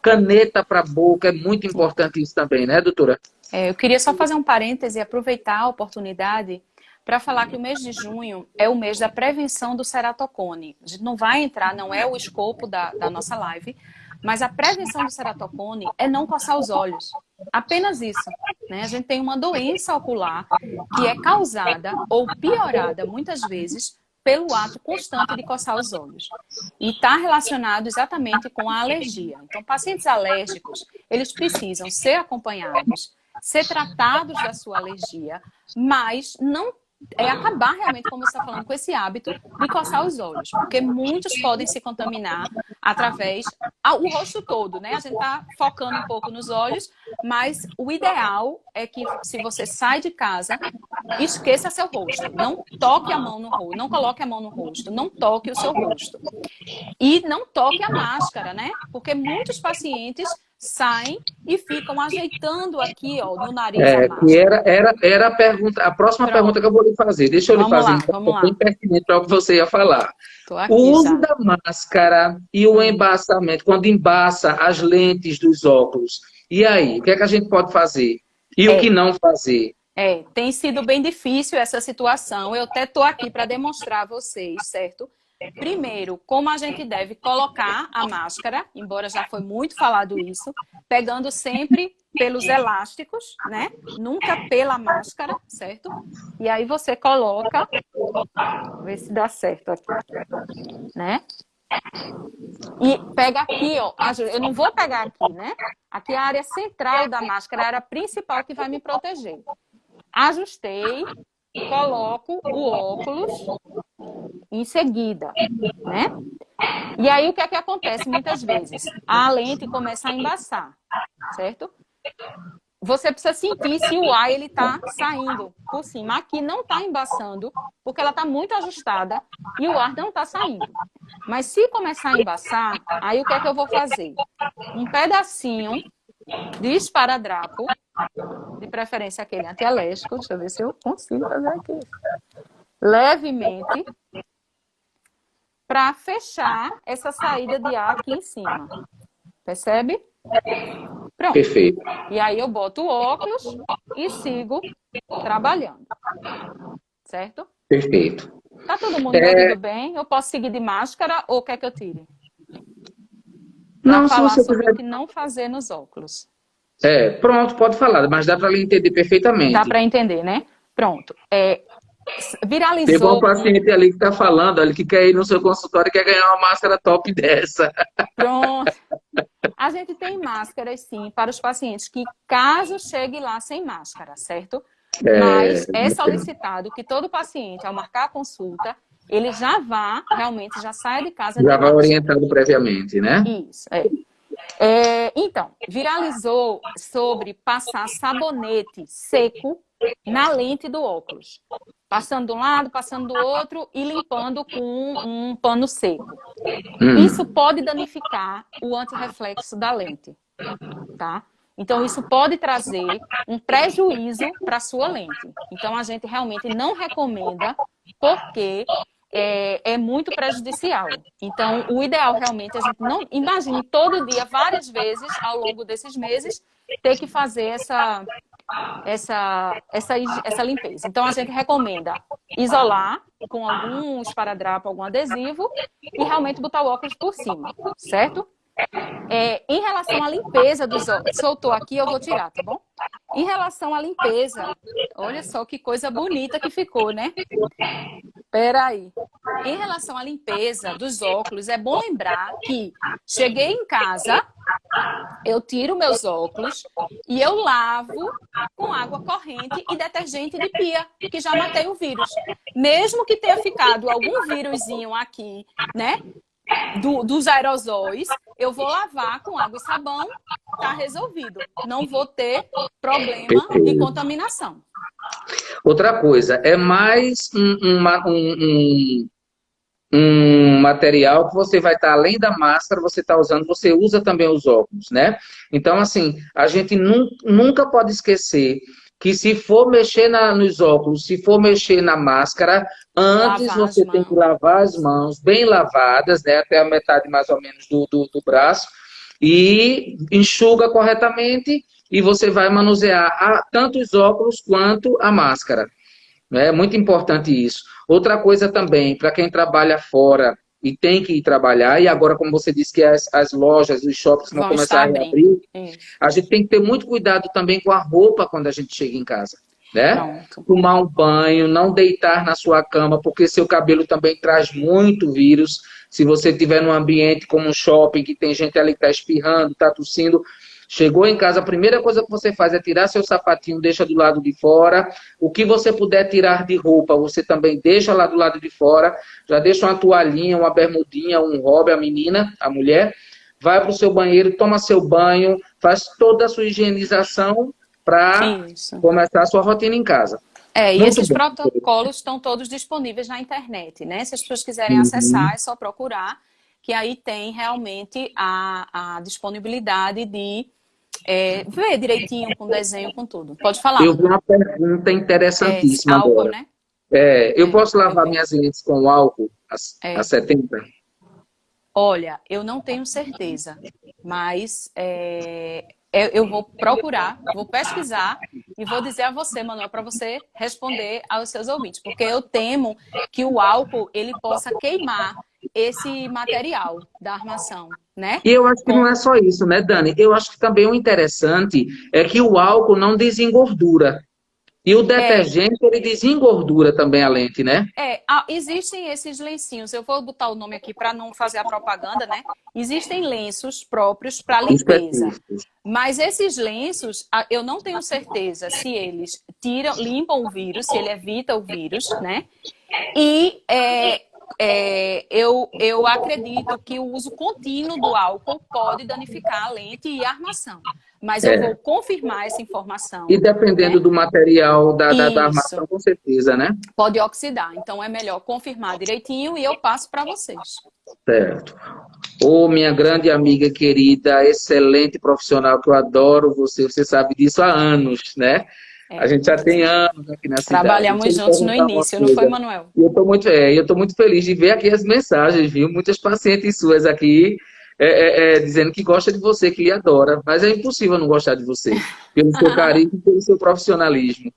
caneta para a boca. É muito importante isso também, né, doutora? Eu queria só fazer um parêntese e aproveitar a oportunidade para falar que o mês de junho é o mês da prevenção do ceratocone. A gente não vai entrar, não é o escopo da nossa live, mas a prevenção do ceratocone é não coçar os olhos. Apenas isso, né? A gente tem uma doença ocular que é causada ou piorada, muitas vezes, pelo ato constante de coçar os olhos. E está relacionado exatamente com a alergia. Então, pacientes alérgicos, eles precisam ser acompanhados, ser tratados da sua alergia, mas não acabar realmente, como você está falando, com esse hábito de coçar os olhos, porque muitos podem se contaminar através o rosto todo, né? A gente está focando um pouco nos olhos, mas o ideal é que, se você sai de casa, esqueça seu rosto, não toque a mão no rosto, não coloque a mão no rosto, não toque o seu rosto. E não toque a máscara, né? Porque muitos pacientes saem e ficam ajeitando aqui, ó, no nariz a máscara. Que era a pergunta, a próxima pergunta que eu vou lhe fazer. Deixa eu lhe fazer, então, bem pertinente para o que você ia falar. O uso da máscara e o embaçamento, quando embaça as lentes dos óculos. E aí, o que é que a gente pode fazer? E o que não fazer? Tem sido bem difícil essa situação. Eu até estou aqui para demonstrar a vocês, certo? Primeiro, como a gente deve colocar a máscara, embora já foi muito falado isso, pegando sempre pelos elásticos, né? Nunca pela máscara, certo? E aí você coloca, ver se dá certo aqui, né? E pega aqui, ó, eu não vou pegar aqui, né? Aqui é a área central da máscara, a área principal que vai me proteger. Ajustei, coloco o óculos em seguida, né? E aí o que é que acontece muitas vezes? A lente começa a embaçar, certo? Você precisa sentir se o ar ele tá saindo por cima. Aqui não tá embaçando, porque ela tá muito ajustada e o ar não tá saindo. Mas se começar a embaçar, aí o que é que eu vou fazer? Um pedacinho de esparadrapo, de preferência aquele antialérgico, deixa eu ver se eu consigo fazer aqui. Levemente, para fechar essa saída de ar aqui em cima. Percebe? Pronto. Perfeito. E aí eu boto o óculos e sigo trabalhando. Certo? Perfeito. Tá todo mundo me ouvindo bem? Eu posso seguir de máscara ou quer que eu tire? Para falar sobre o que não fazer nos óculos. Pronto, pode falar, mas dá para entender perfeitamente. Dá para entender, né? Pronto. Viralizou. Tem um paciente ali que está falando, olha, que quer ir no seu consultório e quer ganhar uma máscara top dessa. Pronto. A gente tem máscaras, sim, para os pacientes que, caso chegue lá sem máscara, certo? Mas é solicitado que todo paciente, ao marcar a consulta, ele já vá, realmente, já saia de casa. Já vai orientado previamente, né? Isso, então, viralizou sobre passar sabonete seco na lente do óculos. Passando de um lado, passando do outro e limpando com um pano seco. Isso pode danificar o antirreflexo da lente, tá? Então, isso pode trazer um prejuízo para a sua lente. Então, a gente realmente não recomenda, porque é muito prejudicial. Então, o ideal realmente, a gente não imagine todo dia, várias vezes ao longo desses meses, ter que fazer essa limpeza. Então, a gente recomenda isolar com algum esparadrapo, algum adesivo e realmente botar o óculos por cima, certo? Em relação à limpeza dos óculos, soltou aqui, eu vou tirar, tá bom? Em relação à limpeza, olha só que coisa bonita que ficou, né? Peraí. Em relação à limpeza dos óculos, é bom lembrar que cheguei em casa, eu tiro meus óculos e eu lavo com água corrente e detergente de pia, que já matei o vírus. Mesmo que tenha ficado algum vírusinho aqui, né? Dos aerosóis, eu vou lavar com água e sabão, tá resolvido. Não vou ter problema de contaminação. Outra coisa, é mais um material que você vai estar, além da máscara, você está usando, você usa também os óculos, né? Então, assim, a gente nunca pode esquecer que se for mexer nos óculos, se for mexer na máscara, antes Lavar as você tem que mãos. lavar as mãos bem lavadas, né? Até a metade mais ou menos do braço, e enxuga corretamente, e você vai manusear tanto os óculos quanto a máscara. É muito importante isso. Outra coisa também, para quem trabalha fora e tem que ir trabalhar, e agora, como você disse, que as lojas, os shoppings vão Vão começar estar a abrindo. reabrir, Isso. a gente tem que ter muito cuidado também com a roupa quando a gente chega em casa, né? Pronto. Tomar um banho, não deitar na sua cama, porque seu cabelo também traz muito vírus. Se você estiver num ambiente como um shopping, que tem gente ali que está espirrando, está tossindo, chegou em casa, a primeira coisa que você faz é tirar seu sapatinho, deixa do lado de fora. O que você puder tirar de roupa, você também deixa lá do lado de fora. Já deixa uma toalhinha, uma bermudinha, um hobby, a menina, a mulher. Vai para o seu banheiro, toma seu banho, faz toda a sua higienização para Isso. começar a sua rotina em casa. E Muito esses bom. protocolos estão todos disponíveis na internet, né? Se as pessoas quiserem Uhum. acessar, é só procurar, que aí tem realmente a disponibilidade de ver direitinho, com desenho, com tudo. Pode falar, Eu vi Manu. uma pergunta interessantíssima Álcool, agora. né? Eu posso Eu lavar vi. minhas lentes com álcool a É. 70? Olha, eu não tenho certeza, mas eu vou procurar, vou pesquisar e vou dizer a você, Manuel, para você responder aos seus ouvintes, porque eu temo que o álcool ele possa queimar esse material da armação, né? E eu acho que não Com, é só isso, né, Dani? Eu acho que também o interessante é que o álcool não desengordura. E o é, detergente, ele desengordura também a lente, né? Existem esses lencinhos, eu vou botar o nome aqui para não fazer a propaganda, né? Existem lenços próprios para limpeza. Específicos. Mas esses lenços, eu não tenho certeza se eles limpam o vírus, se ele evita o vírus, né? E eu acredito que o uso contínuo do álcool pode danificar a lente e a armação. Mas eu vou É. confirmar essa E informação, dependendo né? do material da Isso, armação, com certeza, né? pode oxidar. Então é melhor confirmar direitinho e eu passo para vocês. Certo. Ô, minha grande amiga querida, excelente profissional, que eu adoro você, você sabe disso há anos, né? A gente já tem anos aqui na cidade. Deixa eu Trabalhamos lhe juntos no perguntar uma início, não foi, coisa. Manuel? E eu tô muito feliz de ver aqui as mensagens, viu? Muitas pacientes suas aqui dizendo que gosta de você, que lhe adora. Mas é impossível não gostar de você, pelo seu carinho e pelo seu profissionalismo.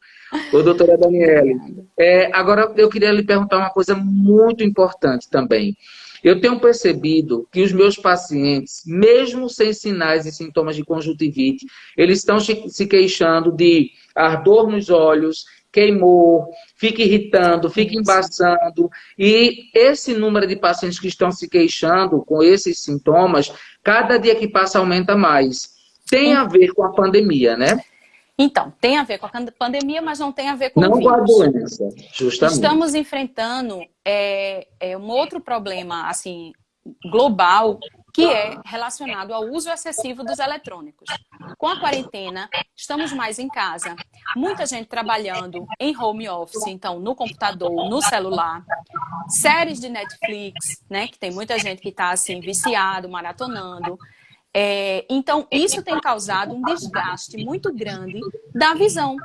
Ô, doutora Daniele, Obrigada. agora eu queria lhe perguntar uma coisa muito importante também. Eu tenho percebido que os meus pacientes, mesmo sem sinais e sintomas de conjuntivite, eles estão se queixando de ardor nos olhos, queimor, fica irritando, fica Isso. embaçando. E esse número de pacientes que estão se queixando com esses sintomas, cada dia que passa aumenta mais. Tem a ver com a pandemia, né? Então, tem a ver com a pandemia, mas não tem a ver com o Não com a vírus. doença, justamente. Estamos enfrentando um outro problema assim global que é relacionado ao uso excessivo dos eletrônicos. Com a quarentena, estamos mais em casa, muita gente trabalhando em home office, então no computador, no celular, séries de Netflix, né, que tem muita gente que está assim viciado, maratonando. Então, isso tem causado um desgaste muito grande da visão,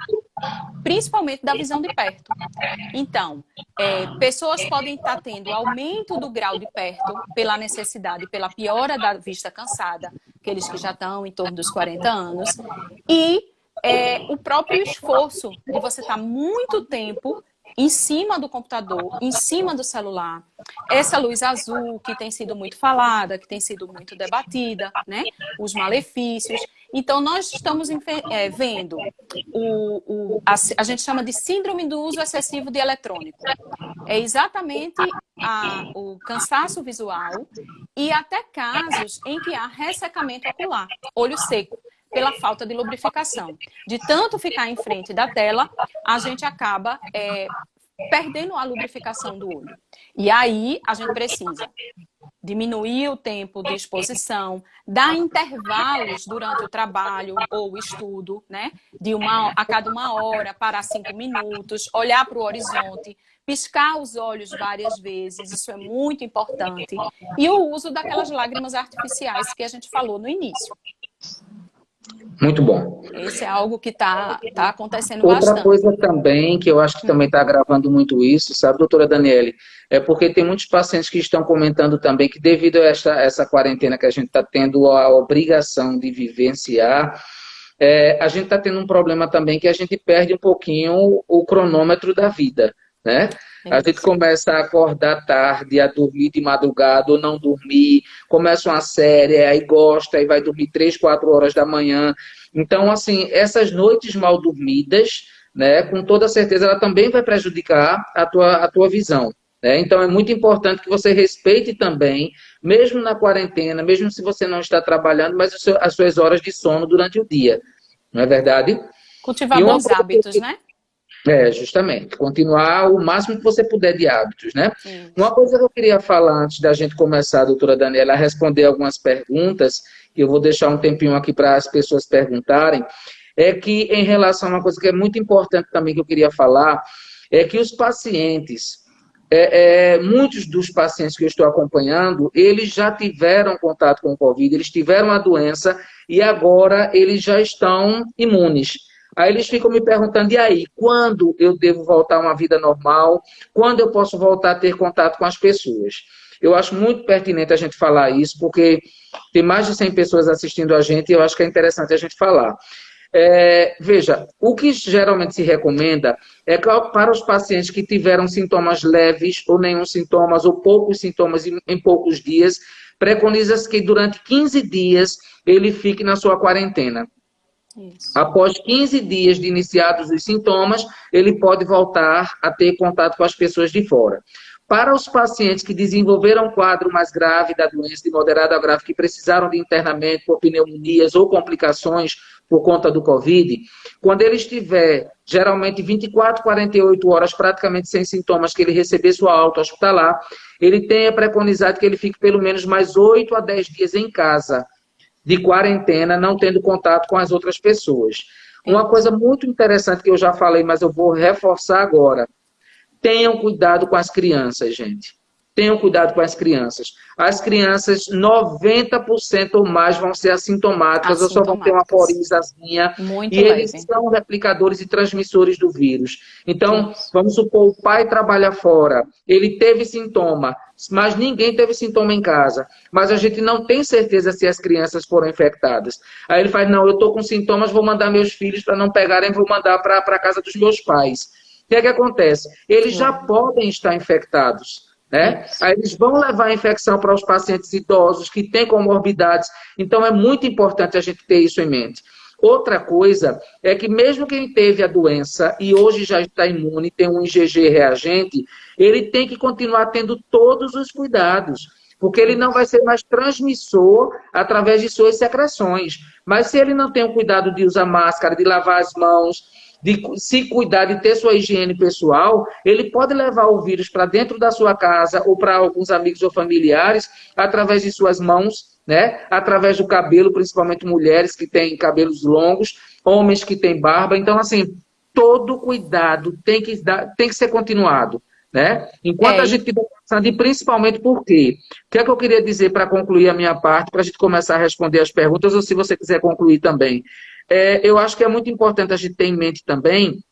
principalmente da visão de perto. Então, pessoas podem estar tendo aumento do grau de perto pela necessidade, pela piora da vista cansada, aqueles que já estão em torno dos 40 anos, e o próprio esforço de você estar muito tempo em cima do computador, em cima do celular. Essa luz azul que tem sido muito falada, que tem sido muito debatida, né? Os malefícios. Então, nós estamos vendo a gente chama de síndrome do uso excessivo de eletrônico. É exatamente o cansaço visual e até casos em que há ressecamento ocular, olho seco, pela falta de lubrificação. De tanto ficar em frente da tela, a gente acaba perdendo a lubrificação do olho. E aí, a gente precisa diminuir o tempo de exposição, dar intervalos durante o trabalho ou o estudo, né? A cada 1 hora, parar 5 minutos, olhar para o horizonte, piscar os olhos várias vezes, isso é muito importante. E o uso daquelas lágrimas artificiais que a gente falou no início. Muito bom. Esse é algo que tá acontecendo Outra bastante. coisa também, que eu acho que também está agravando muito isso, sabe, doutora Daniele? É porque tem muitos pacientes que estão comentando também que devido a essa quarentena que a gente está tendo a obrigação de vivenciar, a gente está tendo um problema também que a gente perde um pouquinho o cronômetro da vida, né? A gente começa a acordar tarde, a dormir de madrugada ou não dormir, começa uma série, aí gosta, aí vai dormir 3, 4 horas da manhã. Então, assim, essas noites mal dormidas, né, com toda certeza, ela também vai prejudicar a tua visão. Né? Então, é muito importante que você respeite também, mesmo na quarentena, mesmo se você não está trabalhando, mas as suas horas de sono durante o dia. Não é verdade? Cultivar bons hábitos, né? Justamente. Continuar o máximo que você puder de hábitos, né? Sim. Uma coisa que eu queria falar antes da gente começar, doutora Daniela, a responder algumas perguntas, que eu vou deixar um tempinho aqui para as pessoas perguntarem, é que em relação a uma coisa que é muito importante também que eu queria falar, é que os pacientes, muitos dos pacientes que eu estou acompanhando, eles já tiveram contato com o Covid, eles tiveram a doença e agora eles já estão imunes. Aí eles ficam me perguntando, e aí, quando eu devo voltar a uma vida normal? Quando eu posso voltar a ter contato com as pessoas? Eu acho muito pertinente a gente falar isso, porque tem mais de 100 pessoas assistindo a gente e eu acho que é interessante a gente falar. Veja, o que geralmente se recomenda é que para os pacientes que tiveram sintomas leves ou nenhum sintomas ou poucos sintomas em poucos dias, preconiza-se que durante 15 dias ele fique na sua quarentena. Isso. Após 15 dias de iniciados os sintomas, ele pode voltar a ter contato com as pessoas de fora. Para os pacientes que desenvolveram um quadro mais grave da doença, de moderado a grave, que precisaram de internamento por pneumonias ou complicações por conta do Covid, quando ele estiver, geralmente 24, 48 horas praticamente sem sintomas, que ele receber sua alta hospitalar, ele tenha preconizado que ele fique pelo menos mais 8 a 10 dias em casa, de quarentena, não tendo contato com as outras pessoas. Uma coisa muito interessante que eu já falei, mas eu vou reforçar agora. Tenham cuidado com as crianças, gente. Tenham cuidado com as crianças. As crianças, 90% ou mais vão ser assintomáticas ou só vão ter uma corizazinha. Muito e leve. Eles são replicadores e transmissores do vírus. Então, vamos supor, o pai trabalha fora, ele teve sintoma, mas ninguém teve sintoma em casa. Mas a gente não tem certeza se as crianças foram infectadas. Aí ele faz, não, eu estou com sintomas, vou mandar meus filhos para não pegarem, vou mandar para a casa dos meus pais. O que é que acontece? Eles já podem estar infectados. Né? Aí eles vão levar a infecção para os pacientes idosos que têm comorbidades. Então, é muito importante a gente ter isso em mente. Outra coisa é que mesmo quem teve a doença e hoje já está imune, tem um IgG reagente, ele tem que continuar tendo todos os cuidados, porque ele não vai ser mais transmissor através de suas secreções. Mas se ele não tem o cuidado de usar máscara, de lavar as mãos, de se cuidar, de ter sua higiene pessoal, ele pode levar o vírus para dentro da sua casa ou para alguns amigos ou familiares através de suas mãos, né? Através do cabelo, principalmente mulheres que têm cabelos longos, homens que têm barba. Então, assim, todo cuidado tem que ser continuado. Né? Enquanto a gente estiver passando, e principalmente por quê? O que é que eu queria dizer para concluir a minha parte, para a gente começar a responder as perguntas, ou se você quiser concluir também. Eu acho que é muito importante a gente ter em mente também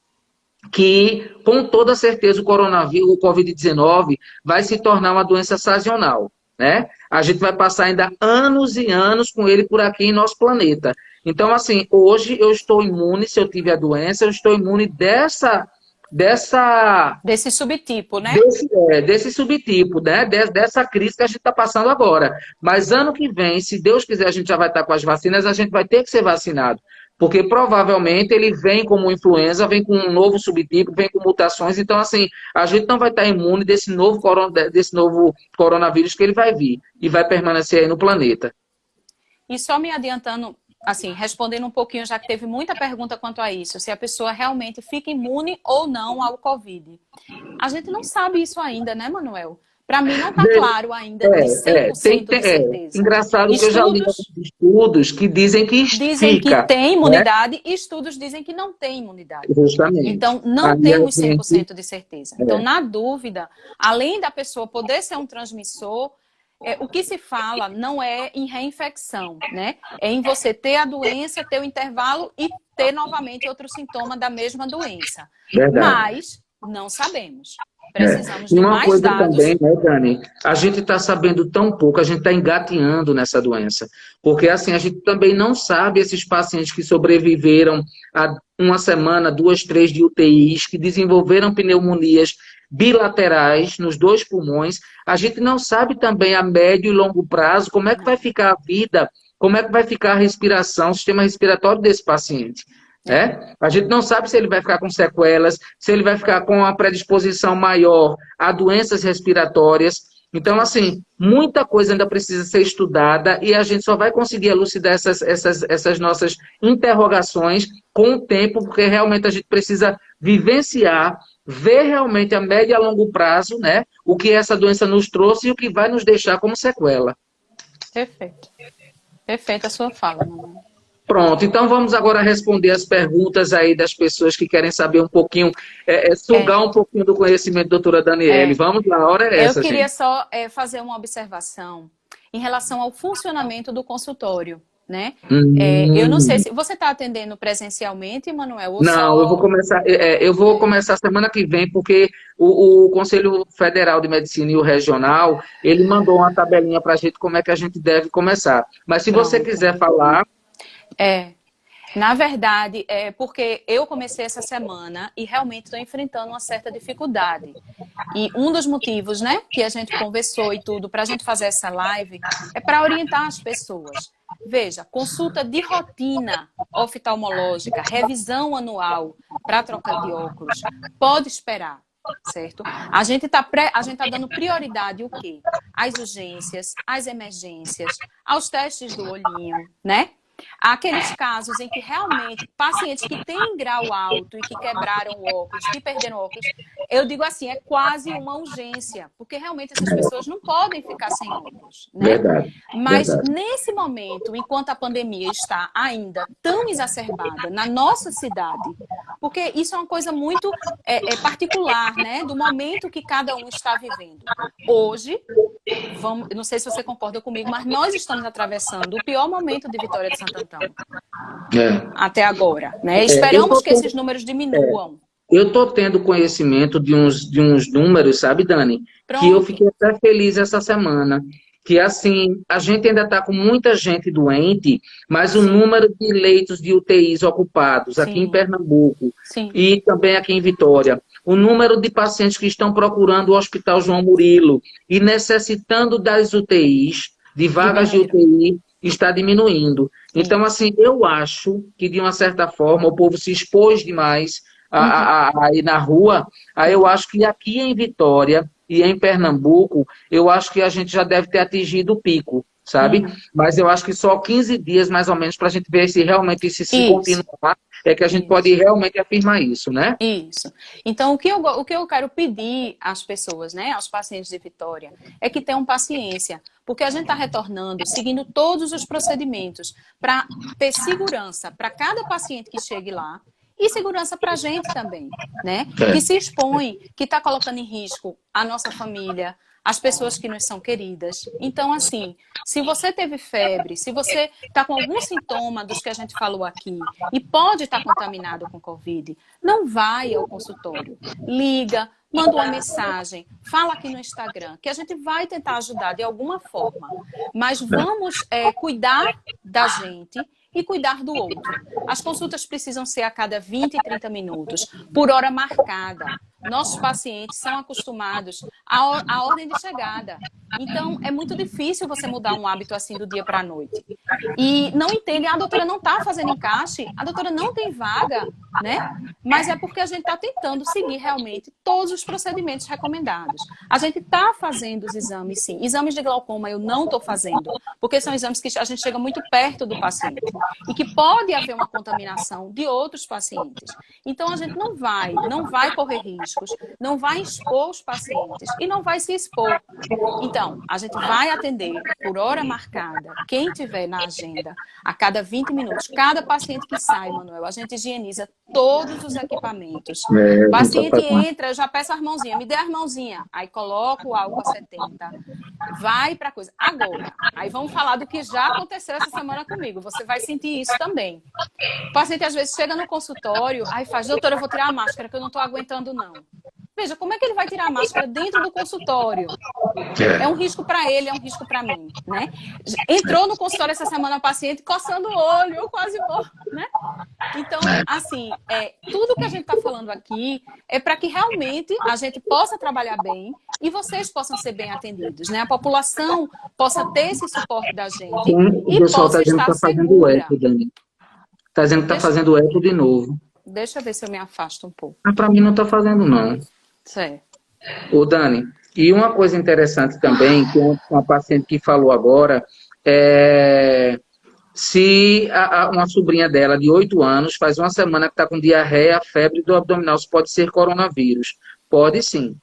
que, com toda certeza, o coronavírus, o Covid-19, vai se tornar uma doença sazonal. Né? A gente vai passar ainda anos e anos com ele por aqui em nosso planeta. Então, assim, hoje eu estou imune, se eu tive a doença, eu estou imune desse subtipo, né? Desse subtipo, né? Dessa crise que a gente está passando agora. Mas ano que vem, se Deus quiser, a gente já vai estar com as vacinas, a gente vai ter que ser vacinado. Porque provavelmente ele vem como influenza, vem com um novo subtipo, vem com mutações. Então, assim, a gente não vai estar imune desse novo coronavírus que ele vai vir e vai permanecer aí no planeta. E só me adiantando, assim, respondendo um pouquinho, já que teve muita pergunta quanto a isso, se a pessoa realmente fica imune ou não ao Covid. A gente não sabe isso ainda, né, Manuel? Para mim não está claro ainda de 100% de certeza. Engraçado que eu já li alguns estudos que dizem que dizem que tem né? imunidade e estudos dizem que não tem imunidade. Justamente. Então, não temos 100% de certeza. Então, na dúvida, além da pessoa poder ser um transmissor, o que se fala não é em reinfecção, né? É em você ter a doença, ter o intervalo e ter novamente outro sintoma da mesma doença. Verdade. Mas não sabemos. Precisamos de uma mais coisa dados. também, né, Dani? A gente está sabendo tão pouco, a gente está engatinhando nessa doença. Porque, assim, a gente também não sabe esses pacientes que sobreviveram a uma semana, 2, 3 de UTIs, que desenvolveram pneumonias bilaterais nos 2 pulmões. A gente não sabe também a médio e longo prazo como é que vai ficar a vida, como é que vai ficar a respiração, o sistema respiratório desse paciente. A gente não sabe se ele vai ficar com sequelas, se ele vai ficar com uma predisposição maior a doenças respiratórias. Então, assim, muita coisa ainda precisa ser estudada e a gente só vai conseguir elucidar essas nossas interrogações com o tempo, porque realmente a gente precisa vivenciar, ver realmente a médio e a longo prazo, né, o que essa doença nos trouxe e o que vai nos deixar como sequela. Perfeito. Perfeita a sua fala, Manuel. Pronto, então vamos agora responder as perguntas aí das pessoas que querem saber um pouquinho, sugar um pouquinho do conhecimento da doutora Daniele. Vamos lá, a hora é essa, eu queria gente. só fazer uma observação em relação ao funcionamento do consultório, né? Eu não sei se... Você está atendendo presencialmente, Manuel? Ou não, só... eu vou começar semana que vem, porque o Conselho Federal de Medicina e o Regional, ele mandou uma tabelinha para a gente como é que a gente deve começar. Mas se você quiser falar... Na verdade, porque eu comecei essa semana e realmente estou enfrentando uma certa dificuldade. E um dos motivos, né, que a gente conversou e tudo, para a gente fazer essa live, é para orientar as pessoas. Veja, consulta de rotina oftalmológica, revisão anual para troca de óculos, pode esperar. Certo? A gente tá dando prioridade o quê? Às urgências, às emergências, aos testes do olhinho, né? Aqueles casos em que realmente pacientes que têm grau alto e que quebraram o óculos, que perderam o óculos, eu digo assim, é quase uma urgência, porque realmente essas pessoas não podem ficar sem óculos, né? Verdade. Mas nesse momento, enquanto a pandemia está ainda tão exacerbada na nossa cidade, porque isso é uma coisa muito particular, né? Do momento que cada um está vivendo. Hoje, não sei se você concorda comigo, mas nós estamos atravessando o pior momento de Vitória de Santo Antão. Até agora, né? Esperamos que esses números diminuam. Eu estou tendo conhecimento de uns números, sabe, Dani? Pronto. Que eu fiquei até feliz essa semana. Que, assim, a gente ainda está com muita gente doente, mas o número de leitos de UTIs ocupados aqui em Pernambuco e também aqui em Vitória, o número de pacientes que estão procurando o Hospital João Murilo e necessitando das UTIs, de vagas de UTI, está diminuindo. Então, assim, eu acho que, de uma certa forma, o povo se expôs demais a ir na rua. Aí eu acho que aqui em Vitória e em Pernambuco, eu acho que a gente já deve ter atingido o pico, sabe? Mas eu acho que só 15 dias, mais ou menos, para a gente ver se realmente se continuar, é que a gente pode realmente afirmar isso, né? Isso. Então, o que eu quero pedir às pessoas, né, aos pacientes de Vitória, é que tenham paciência, porque a gente está retornando, seguindo todos os procedimentos, para ter segurança para cada paciente que chegue lá, e segurança para a gente também, né? Que se expõe, que está colocando em risco a nossa família, as pessoas que nos são queridas. Então, assim, se você teve febre, se você está com algum sintoma dos que a gente falou aqui e pode estar contaminado com Covid, não vai ao consultório. Liga, manda uma mensagem, fala aqui no Instagram, que a gente vai tentar ajudar de alguma forma. Mas vamos cuidar da gente e cuidar do outro. As consultas precisam ser a cada 20 e 30 minutos, por hora marcada. Nossos pacientes são acostumados à ordem de chegada. Então, é muito difícil você mudar um hábito assim do dia para a noite. E não entende, a doutora não está fazendo encaixe, a doutora não tem vaga. né? Mas é porque a gente está tentando seguir realmente todos os procedimentos recomendados. A gente está fazendo os exames, sim. Exames de glaucoma eu não estou fazendo, porque são exames que a gente chega muito perto do paciente e que pode haver uma contaminação de outros pacientes. Então, a gente não vai correr riscos, não vai expor os pacientes e não vai se expor. Então, a gente vai atender por hora marcada, quem tiver na agenda, a cada 20 minutos. Cada paciente que sai, Manuel, a gente higieniza todos os equipamentos. O paciente entra, eu já peço as mãozinhas, me dê as mãozinhas. Aí coloco o álcool a 70. Vai pra coisa. Agora, aí vamos falar do que já aconteceu essa semana comigo. Você vai sentir isso também. O paciente às vezes chega no consultório, aí faz, doutora, eu vou tirar a máscara, que eu não tô aguentando não. Veja, como é que ele vai tirar a máscara dentro do consultório? É um risco para ele, é um risco para mim, né? Entrou no consultório essa semana a paciente coçando o olho, eu quase vou, né? Então, assim, tudo que a gente está falando aqui é para que realmente a gente possa trabalhar bem e vocês possam ser bem atendidos, né? A população possa ter esse suporte da gente O e pessoal possa está dizendo que estar está fazendo o segura. eco, Dani. Está dizendo que está fazendo o eco de novo. Deixa eu ver se eu me afasto um pouco. Mas para mim não está fazendo, não. Certo. Ô, Dani, e uma coisa interessante também, que uma paciente que falou agora, se uma sobrinha dela, de 8 anos, faz uma semana que está com diarreia, febre do abdominal, isso pode ser coronavírus. Pode sim.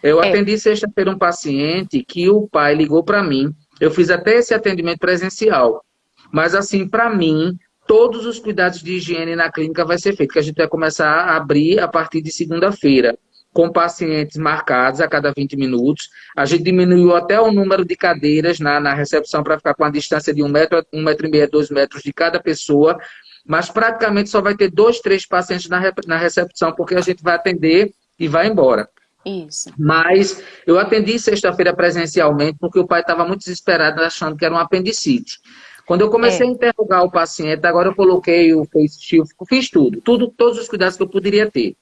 Eu atendi sexta-feira um paciente que o pai ligou para mim, eu fiz até esse atendimento presencial, mas assim, para mim, todos os cuidados de higiene na clínica vai ser feito, que a gente vai começar a abrir a partir de segunda-feira, com pacientes marcados a cada 20 minutos. A gente diminuiu até o número de cadeiras na recepção para ficar com a distância de 1,5 metro, 2 metros de cada pessoa, mas praticamente só vai ter 2, 3 pacientes na recepção, porque a gente vai atender e vai embora. Isso. Mas eu atendi sexta-feira presencialmente, porque o pai estava muito desesperado, achando que era um apendicite. Quando eu comecei a interrogar o paciente, agora eu coloquei o face shield, fiz tudo, todos os cuidados que eu poderia ter.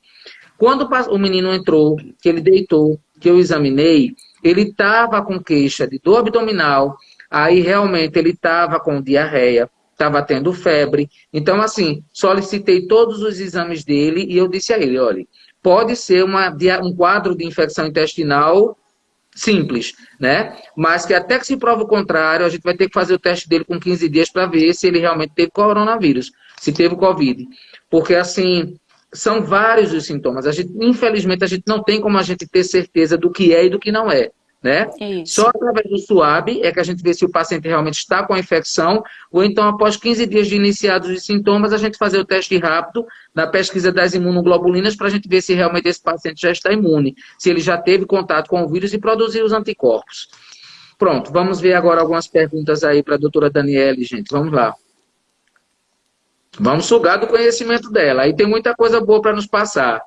Quando o menino entrou, que ele deitou, que eu examinei, ele estava com queixa de dor abdominal, aí realmente ele estava com diarreia, estava tendo febre. Então, assim, solicitei todos os exames dele e eu disse a ele, olha, pode ser um quadro de infecção intestinal simples, né? Mas que até que se prova o contrário, a gente vai ter que fazer o teste dele com 15 dias para ver se ele realmente teve coronavírus, se teve Covid. Porque, assim, são vários os sintomas. Infelizmente, a gente não tem como a gente ter certeza do que é e do que não é, né? Isso. Só através do SUAB é que a gente vê se o paciente realmente está com a infecção, ou então, após 15 dias de iniciados os sintomas, a gente fazer o teste rápido na pesquisa das imunoglobulinas para a gente ver se realmente esse paciente já está imune, se ele já teve contato com o vírus e produziu os anticorpos. Pronto, vamos ver agora algumas perguntas aí para a doutora Daniele, gente. Vamos lá. Vamos sugar do conhecimento dela. Aí tem muita coisa boa para nos passar.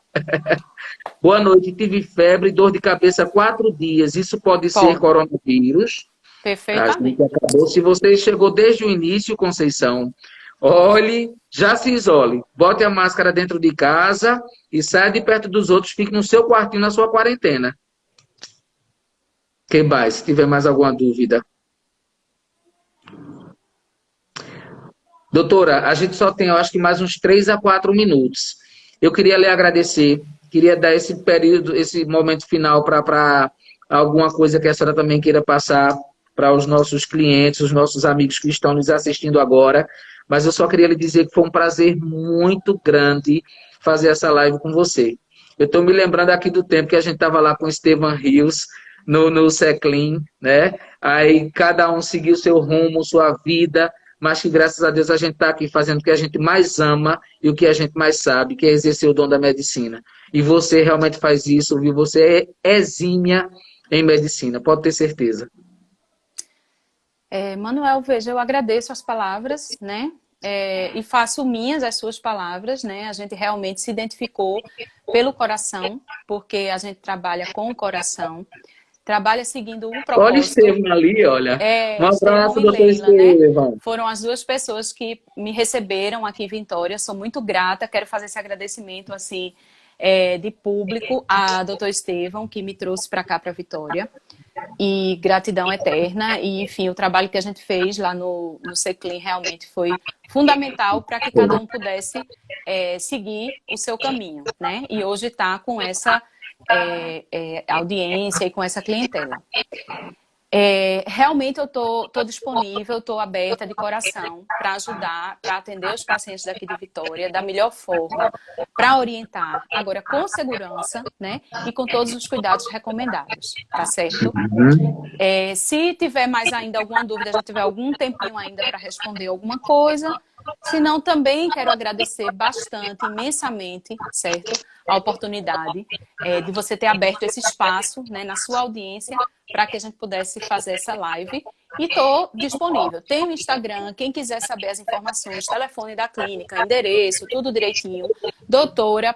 Boa noite. Tive febre, dor de cabeça 4 dias. Isso pode ser coronavírus? Perfeitamente. Acabou. Se você chegou desde o início, Conceição, olhe, já se isole. Bote a máscara dentro de casa e saia de perto dos outros. Fique no seu quartinho, na sua quarentena. Que mais? Se tiver mais alguma dúvida. Doutora, a gente só tem, eu acho que mais uns 3 a 4 minutos. Eu queria lhe agradecer, queria dar esse período, esse momento final para alguma coisa que a senhora também queira passar para os nossos clientes, os nossos amigos que estão nos assistindo agora. Mas eu só queria lhe dizer que foi um prazer muito grande fazer essa live com você. Eu estou me lembrando aqui do tempo que a gente estava lá com o Estevan Rios, no Seclin, né? Aí cada um seguiu seu rumo, sua vida, mas que graças a Deus a gente está aqui fazendo o que a gente mais ama e o que a gente mais sabe, que é exercer o dom da medicina. E você realmente faz isso, viu? Você é exímia em medicina, pode ter certeza. Manuel, veja, eu agradeço as palavras, né? E faço minhas as suas palavras, né? A gente realmente se identificou pelo coração, porque a gente trabalha com o coração. Trabalha seguindo um propósito. Olha o Estevam ali, olha. Um abraço, doutor Estevam. Né? Foram as 2 pessoas que me receberam aqui em Vitória. Sou muito grata. Quero fazer esse agradecimento assim, de público a doutor Estevam, que me trouxe para cá, para Vitória. E gratidão eterna. E, enfim, o trabalho que a gente fez lá no Seclin realmente foi fundamental para que cada um pudesse seguir o seu caminho, né? E hoje está com essa audiência e com essa clientela. Realmente eu tô disponível, estou aberta de coração para ajudar, para atender os pacientes daqui de Vitória da melhor forma, para orientar, agora com segurança, né? E com todos os cuidados recomendados, tá certo? Se tiver mais ainda alguma dúvida, já tiver algum tempinho ainda para responder alguma coisa, se não, também quero agradecer bastante, imensamente, certo? A oportunidade de você ter aberto esse espaço, né, na sua audiência para que a gente pudesse fazer essa live. E estou disponível. Tem o Instagram, quem quiser saber as informações, telefone da clínica, endereço, tudo direitinho, doutora.